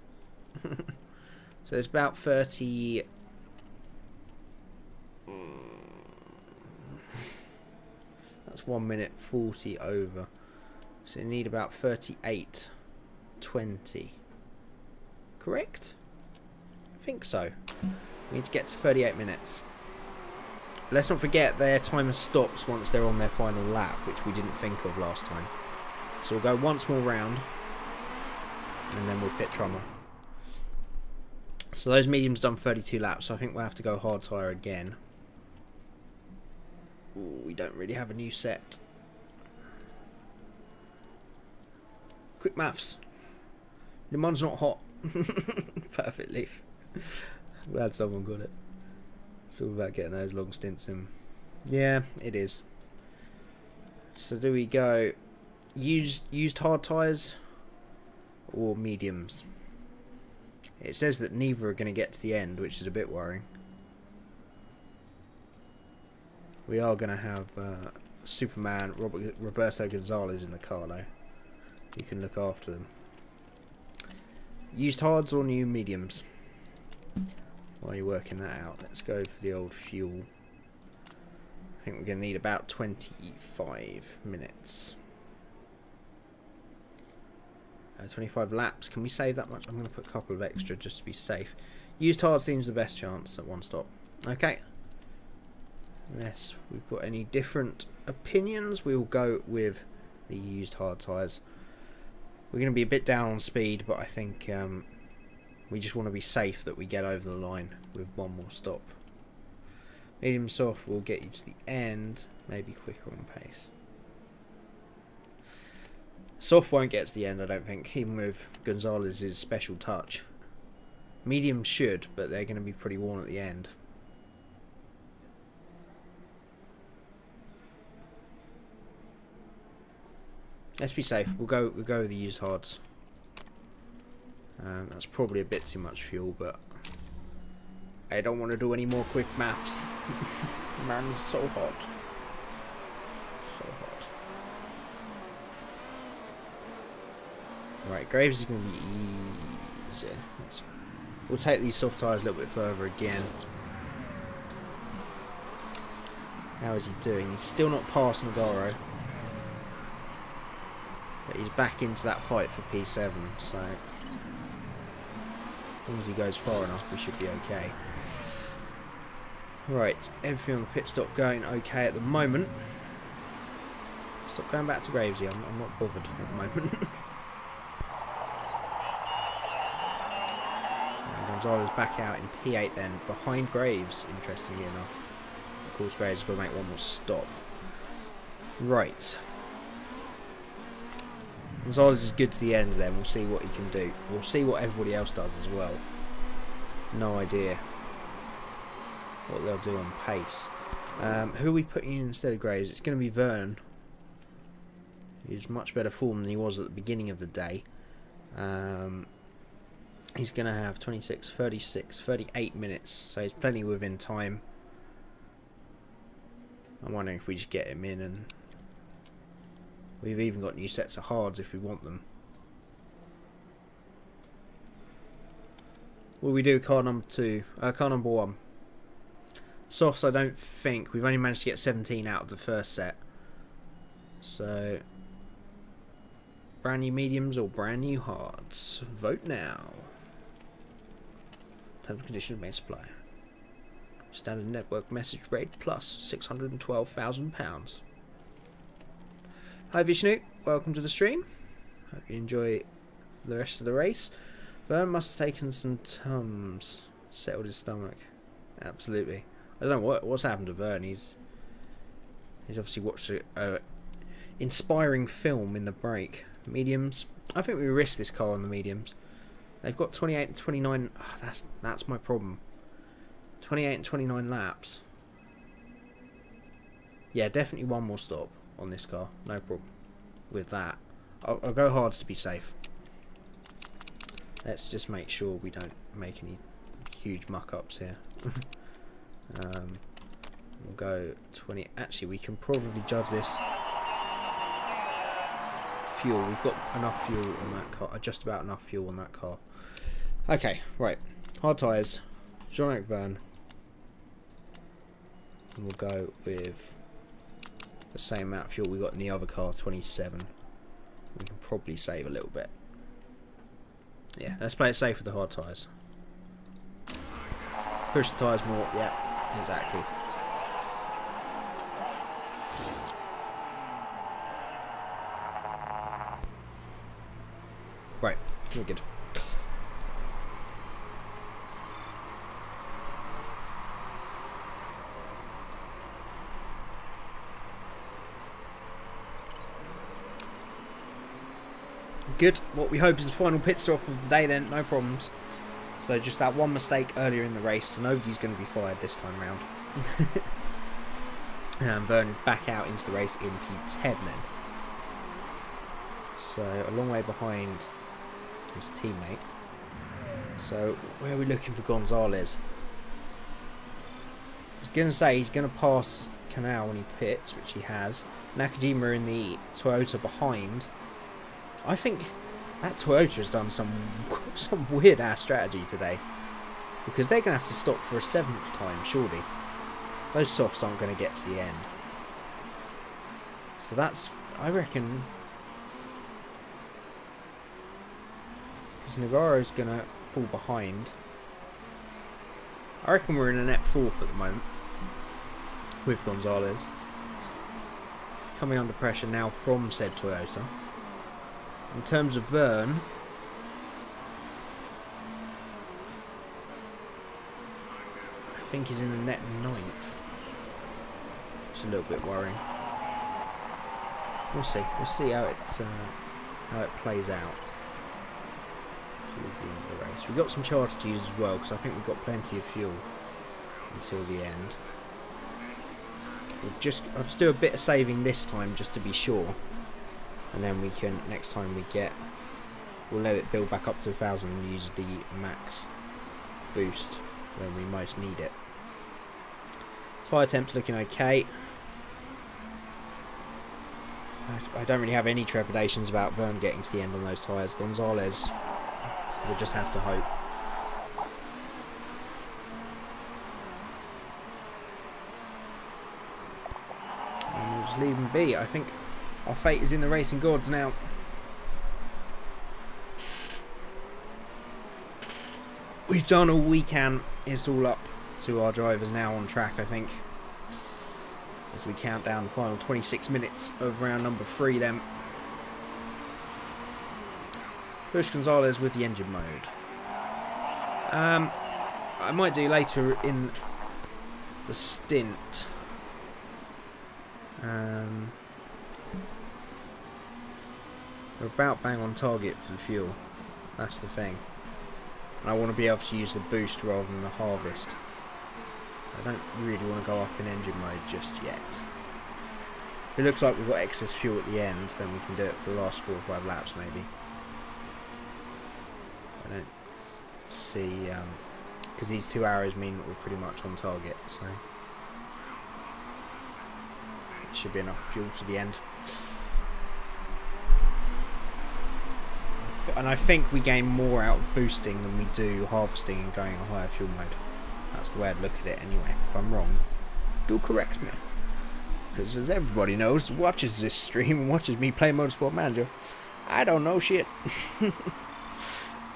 So it's about 30... That's 1 minute 40 over. So you need about 38.20. Correct? I think so. We need to get to 38 minutes. But let's not forget their timer stops once they're on their final lap, which we didn't think of last time. So we'll go once more round, and then we'll pit Trummer. So those mediums done 32 laps, so I think we'll have to go hard tyre again. Ooh, we don't really have a new set. Quick maths. Le Mans not hot. Perfect leaf. Glad someone got it. It's all about getting those long stints in. Yeah, it is. So do we go used hard tyres or mediums? It says that neither are going to get to the end, which is a bit worrying. We are going to have Superman Roberto Gonzalez in the car though. You can look after them. Used hards or new mediums? While you're working that out, let's go for the old fuel. I think we're going to need about 25 minutes. 25 laps. Can we save that much? I'm going to put a couple of extra just to be safe. Used hard seems the best chance at one stop. Okay. Unless we've got any different opinions, we'll go with the used hard tyres. We're going to be a bit down on speed, but I think we just want to be safe that we get over the line with one more stop. Medium soft will get you to the end, maybe quicker on pace. Soft won't get to the end, I don't think, even with Gonzalez's special touch. Medium should, but they're going to be pretty worn at the end. Let's be safe. We'll go with the used hards. That's probably a bit too much fuel, but I don't want to do any more quick maths. Man's so hot. So hot. Right, Graves is going to be easier. We'll take these soft tyres a little bit further again. How is he doing? He's still not past Nogaro. But he's back into that fight for P7, so as long as he goes far enough, we should be okay. Right, everything on the pit stop going okay at the moment. Stop going back to Gravesy, I'm not bothered at the moment. Gonzalez back out in P8 then, behind Graves, interestingly enough. Of course, Graves has got to make one more stop. Right. Gonzalez is good to the end then, we'll see what he can do. We'll see what everybody else does as well. No idea what they'll do on pace. Who are we putting in instead of Graves? It's going to be Vernon. He's much better form than he was at the beginning of the day. He's going to have 26, 36, 38 minutes, so he's plenty within time. I'm wondering if we just get him in, and we've even got new sets of hards if we want them. Will we do car number 2? Car number 1. Softs, I don't think. We've only managed to get 17 out of the first set. So, brand new mediums or brand new hards? Vote now. Terms and conditions may supply. Standard network message rate plus £612,000. Hi Vishnu, welcome to the stream. Hope you enjoy the rest of the race. Vern must have taken some Tums. Settled his stomach. Absolutely. I don't know what's happened to Vern. He's obviously watched a inspiring film in the break. Mediums. I think we risked this car on the mediums. They've got 28 and 29. Oh, that's my problem. 28 and 29 laps. Yeah, definitely one more stop on this car. No problem with that. I'll go hards to be safe. Let's just make sure we don't make any huge muck-ups here. We'll go 20. Actually, we can probably judge this. Fuel. We've got enough fuel on that car. Just about enough fuel on that car. Okay, right. Hard tyres. Jean-Luc Verne. And we'll go with the same amount of fuel we got in the other car, 27. We can probably save a little bit. Yeah, let's play it safe with the hard tyres. Push the tyres more. Yeah, exactly. Right, we're good. Good. What we hope is the final pit stop of the day then, no problems. So just that one mistake earlier in the race, so nobody's going to be fired this time round. And Verne is back out into the race in P10 then. So a long way behind his teammate. So where are we looking for Gonzalez? I was going to say he's going to pass Canal when he pits, which he has. Nakajima in the Toyota behind. I think that Toyota has done some weird ass strategy today, because they're going to have to stop for a 7th time, surely. Those softs aren't going to get to the end. So that's, I reckon, because Navarro's going to fall behind. I reckon we're in a net 4th at the moment with Gonzalez. Coming under pressure now from said Toyota. In terms of Verne, I think he's in the net 9th. It's a little bit worrying. We'll see. We'll see how it plays out towards the end of the race. We've got some charge to use as well, because I think we've got plenty of fuel until the end. I'll just do a bit of saving this time just to be sure. And then we can, next time we'll let it build back up to 1,000 and use the max boost when we most need it. Tyre temp's looking okay. I don't really have any trepidations about Verne getting to the end on those tyres. Gonzalez, we'll just have to hope. And we'll just leave him be. I think our fate is in the racing gods now. We've done all we can. It's all up to our drivers now on track, I think. As we count down the final 26 minutes of round number 3 then. Push Gonzalez with the engine mode. I might do later in the stint. We're about bang on target for the fuel. That's the thing. And I want to be able to use the boost rather than the harvest. I don't really want to go up in engine mode just yet. If it looks like we've got excess fuel at the end, then we can do it for the last 4 or 5 laps maybe. I don't see, because these 2 arrows mean that we're pretty much on target, so it should be enough fuel to the end. And I think we gain more out of boosting than we do harvesting and going a higher fuel mode. That's the way I'd look at it anyway. If I'm wrong, do correct me. Because as everybody knows, watches this stream and watches me play Motorsport Manager, I don't know shit.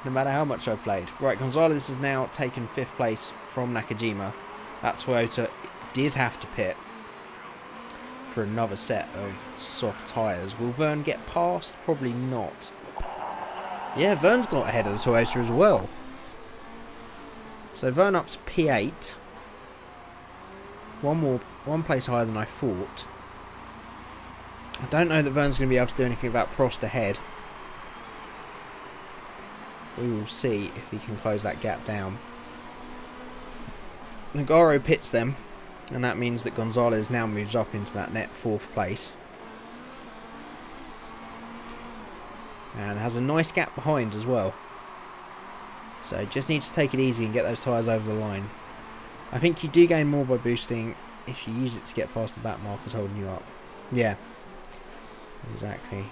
No matter how much I've played. Right, Gonzalez has now taken 5th place from Nakajima. That Toyota did have to pit for another set of soft tyres. Will Vern get past? Probably not. Yeah, Vern's got ahead of the Toyota as well. So Vern up to P8. One place higher than I thought. I don't know that Vern's going to be able to do anything about Prost ahead. We will see if he can close that gap down. Nagaro pits them, and that means that Gonzalez now moves up into that net 4th place. And has a nice gap behind as well. So just needs to take it easy and get those tyres over the line. I think you do gain more by boosting if you use it to get past the back markers holding you up. Yeah, exactly.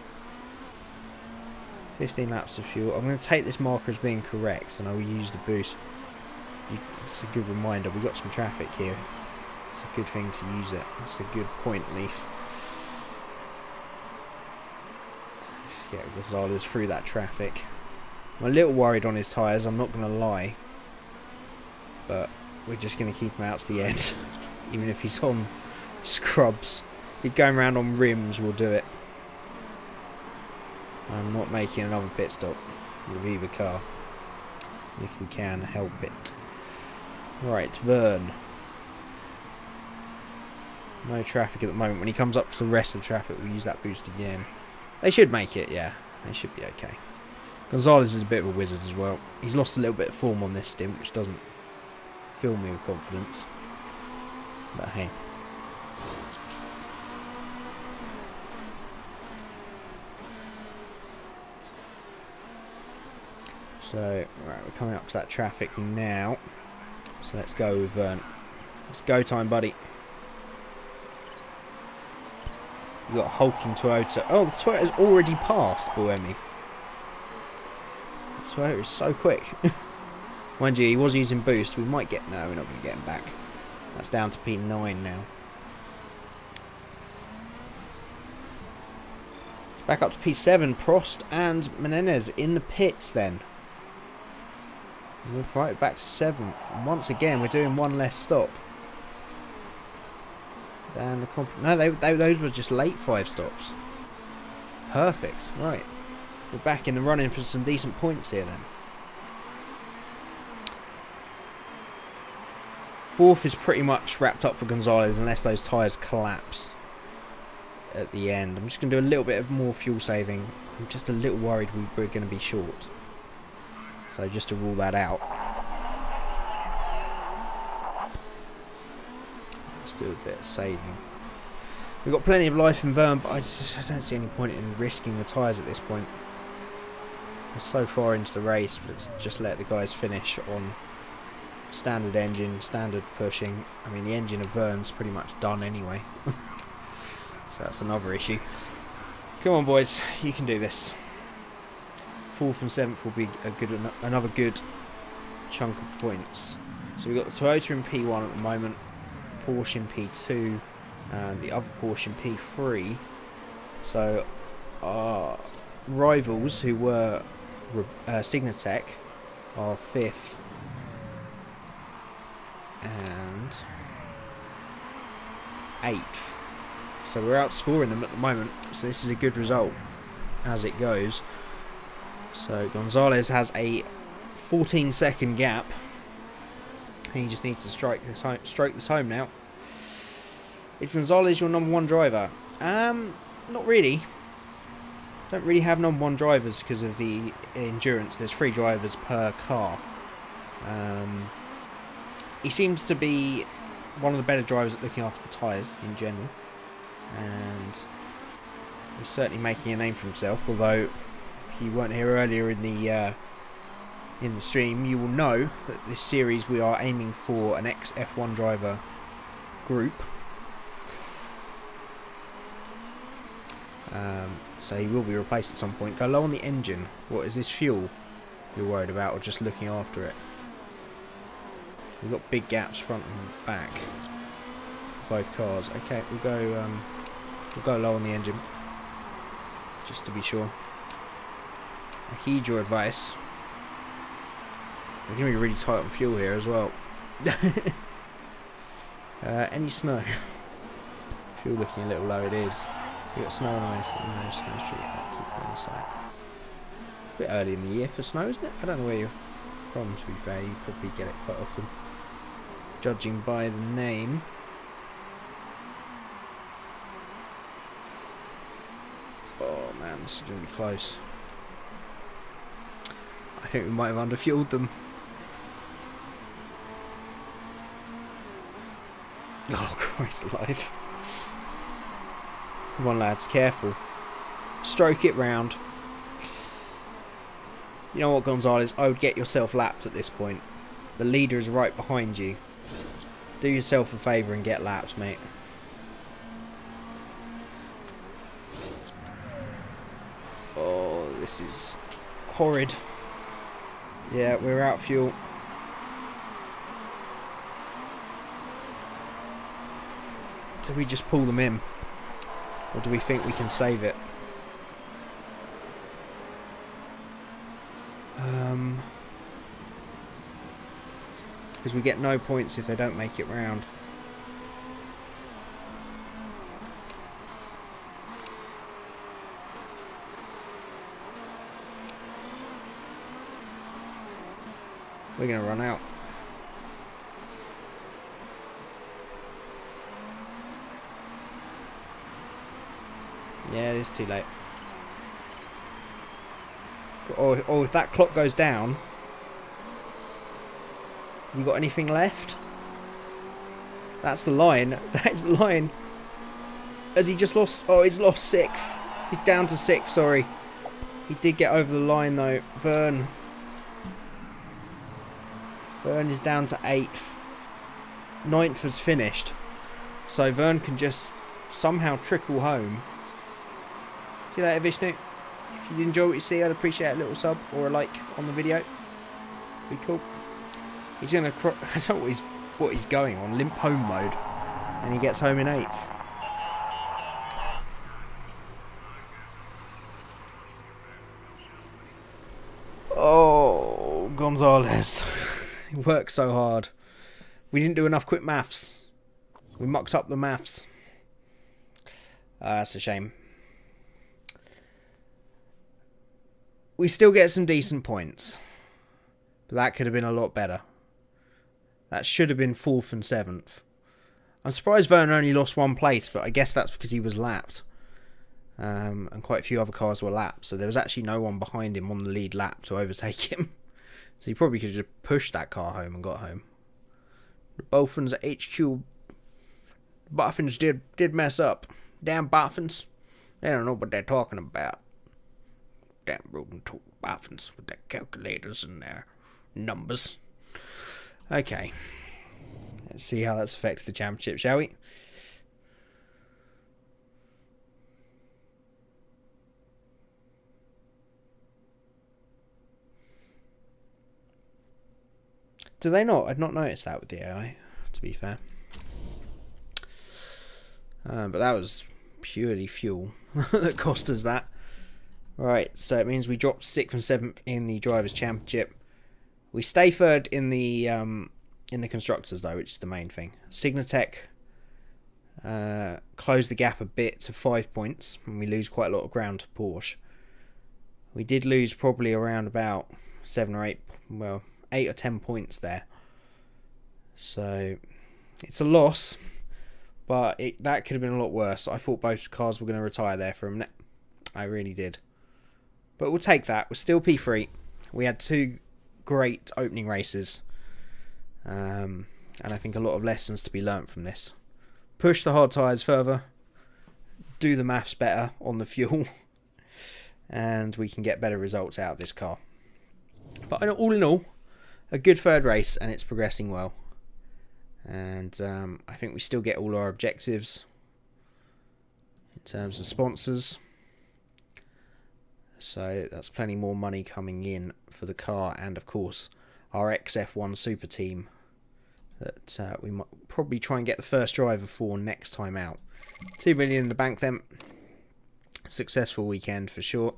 15 laps of fuel. I'm going to take this marker as being correct and I will use the boost. It's a good reminder. We've got some traffic here. It's a good thing to use it. It's a good point, Leaf. Just get Gonzalez through that traffic. I'm a little worried on his tyres, I'm not going to lie. But we're just going to keep him out to the end. Even if he's on scrubs. If he's going around on rims, we'll do it. I'm not making another pit stop with either car. If we can help it. Right, Vern. No traffic at the moment. When he comes up to the rest of the traffic, we'll use that boost again. They should make it, yeah. They should be okay. Gonzalez is a bit of a wizard as well. He's lost a little bit of form on this stint, which doesn't fill me with confidence. But hey. So, right, we're coming up to that traffic now. So let's go with Vern. It's go time, buddy. We've got a hulking Toyota. Oh, the Toyota's already passed Buemi. The Toyota is so quick. Mind you, he was using boost. We might get... No, we're not going to get him back. That's down to P9 now. Back up to P7. Prost and Menendez in the pits then. We're right back to 7th. And once again, we're doing one less stop. And the no, those were just late 5 stops. Perfect. Right. We're back in the running for some decent points here then. 4th is pretty much wrapped up for Gonzalez unless those tyres collapse at the end. I'm just going to do a little bit of more fuel saving. I'm just a little worried we're going to be short. So just to rule that out. Let's do a bit of saving. We've got plenty of life in Vern, but I don't see any point in risking the tyres at this point. We're so far into the race, let's just let the guys finish on standard engine, standard pushing. I mean, the engine of Vern's pretty much done anyway. So that's another issue. Come on, boys, you can do this. 4th and 7th will be another good chunk of points. So we've got the Toyota in P1 at the moment, Porsche in P2, and the other Porsche in P3. So our rivals, who were Signatech, are 5th and 8th. So we're outscoring them at the moment. So this is a good result as it goes. So Gonzalez has a 14-second gap. He just needs to stroke this home now. Is Gonzalez your number 1 driver? Not really. Don't really have number 1 drivers because of the endurance. There's 3 drivers per car. He seems to be one of the better drivers at looking after the tyres in general, and he's certainly making a name for himself. Although, if you weren't here earlier in the stream, you will know that this series we are aiming for an ex-F1 driver group. So he will be replaced at some point. Go low on the engine. What is this fuel you're worried about, or just looking after it? We've got big gaps front and back. Both cars. Okay, we'll go low on the engine. Just to be sure. I heed your advice. We're going to be really tight on fuel here as well. Any snow? Fuel looking a little low, it is. We've got snow and ice and no snow street. I'll keep it inside. A bit early in the year for snow, isn't it? I don't know where you're from, to be fair. You probably get it quite often. Judging by the name. Oh man, this is going to be close. I think we might have underfueled them. Oh Christ alive. Come on lads, careful. Stroke it round. You know what, Gonzalez? I would get yourself lapped at this point. The leader is right behind you. Do yourself a favour and get lapped, mate. Oh, this is horrid. Yeah, we're out of fuel. Do we just pull them in? Or do we think we can save it? Because we get no points if they don't make it round. We're going to run out. Yeah, it is too late. Oh, if that clock goes down... Has he got anything left? That's the line. That is the line. Has he just lost... Oh, he's lost 6th. He's down to 6th, sorry. He did get over the line, though. Vern is down to 8th. 9th has finished. So Vern can just somehow trickle home. See you later, Vishnu. If you enjoy what you see, I'd appreciate a little sub or a like on the video. Be cool. He's gonna. I don't know what he's going on. Limp home mode, and he gets home in 8th. Oh, Gonzalez. He worked so hard. We didn't do enough quick maths. We mucked up the maths. That's a shame. We still get some decent points. But that could have been a lot better. That should have been 4th and 7th. I'm surprised Vern only lost 1 place, but I guess that's because he was lapped. And quite a few other cars were lapped, so there was actually no one behind him on the lead lap to overtake him. So he probably could have just pushed that car home and got home. The Boffins at HQ. Boffins did mess up. Damn Boffins. They don't know what they're talking about. Damn rodent Boffins with their calculators and their numbers. Okay. Let's see how that's affected the championship, shall we? Do they not? I'd not noticed that with the AI, to be fair. But that was purely fuel that cost us that. Right, so it means we dropped 6th and 7th in the Drivers' Championship. We stay 3rd in the Constructors, though, which is the main thing. Signatech closed the gap a bit to 5 points, and we lose quite a lot of ground to Porsche. We did lose probably around about 7 or 8, well, 8 or 10 points there. So it's a loss, but that could have been a lot worse. I thought both cars were going to retire there for a minute. I really did. But we'll take that. We're still P3. We had 2 great opening races. And I think a lot of lessons to be learnt from this. Push the hard tyres further. Do the maths better on the fuel. And we can get better results out of this car. But all in all, a good 3rd race, and it's progressing well. And I think we still get all our objectives in terms of sponsors. So that's plenty more money coming in for the car, and of course our XF1 Super Team that we might probably try and get the first driver for next time out. 2 million in the bank then. Successful weekend for sure.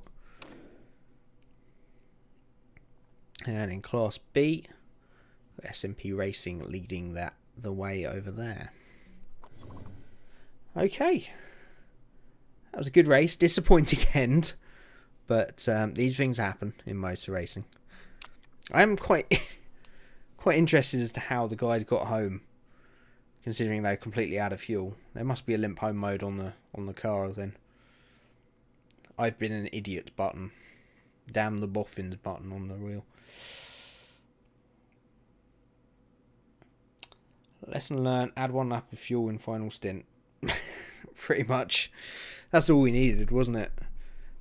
And in Class B, SMP Racing leading the way over there. Okay. That was a good race. Disappointing end. But these things happen in motor racing. I am quite interested as to how the guys got home, considering they're completely out of fuel. There must be a limp home mode on the car then. I've been an idiot button. Damn the boffins button on the wheel. Lesson learned, add 1 lap of fuel in final stint. Pretty much. That's all we needed, wasn't it?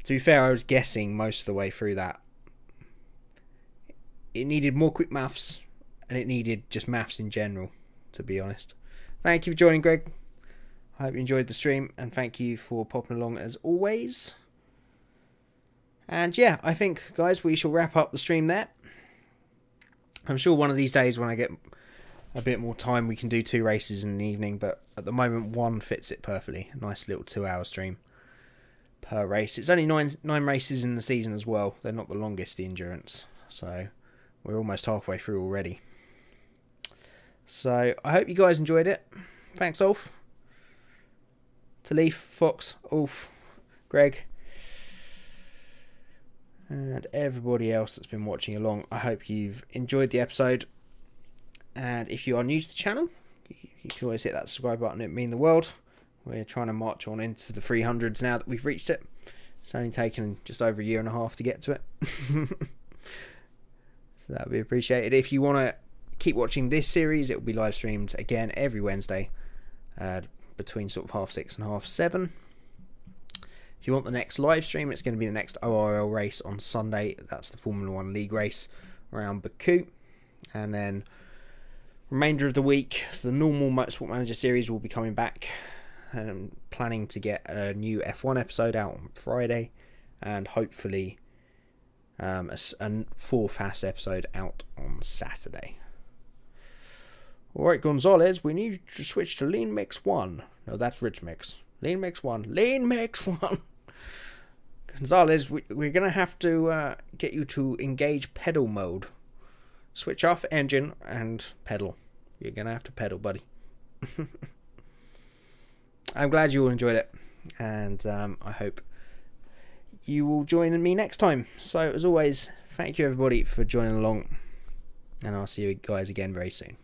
To be fair, I was guessing most of the way through that. It needed more quick maths, and it needed just maths in general, to be honest. Thank you for joining, Greg. I hope you enjoyed the stream, and thank you for popping along as always. And yeah, I think, guys, we shall wrap up the stream there. I'm sure one of these days when I get a bit more time we can do 2 races in the evening, but at the moment 1 fits it perfectly. A nice little 2-hour stream per race. It's only 9 races in the season as well. They're not the longest, the endurance, so we're almost halfway through already. So I hope you guys enjoyed it. Thanks, Ulf, Talif, Fox, Ulf, Greg, and everybody else that's been watching along. I hope you've enjoyed the episode. And if you are new to the channel, you can always hit that subscribe button. It would mean the world. We're trying to march on into the 300s now that we've reached it. It's only taken just over a year and a half to get to it. So that would be appreciated. If you want to keep watching this series, it will be live streamed again every Wednesday between sort of 6:30 and 7:30. If you want the next live stream, it's going to be the next ORL race on Sunday. That's the Formula 1 League race around Baku. And then remainder of the week, the normal Motorsport Manager series will be coming back. And I'm planning to get a new F1 episode out on Friday, and hopefully a full fast episode out on Saturday. Alright, Gonzalez, we need to switch to Lean Mix 1. No, that's Rich Mix. Lean Mix 1. Lean Mix 1! Gonzalez, we're going to have to get you to engage pedal mode. Switch off engine and pedal. You're going to have to pedal, buddy. I'm glad you all enjoyed it, and I hope you will join me next time. So, as always, thank you everybody for joining along, and I'll see you guys again very soon.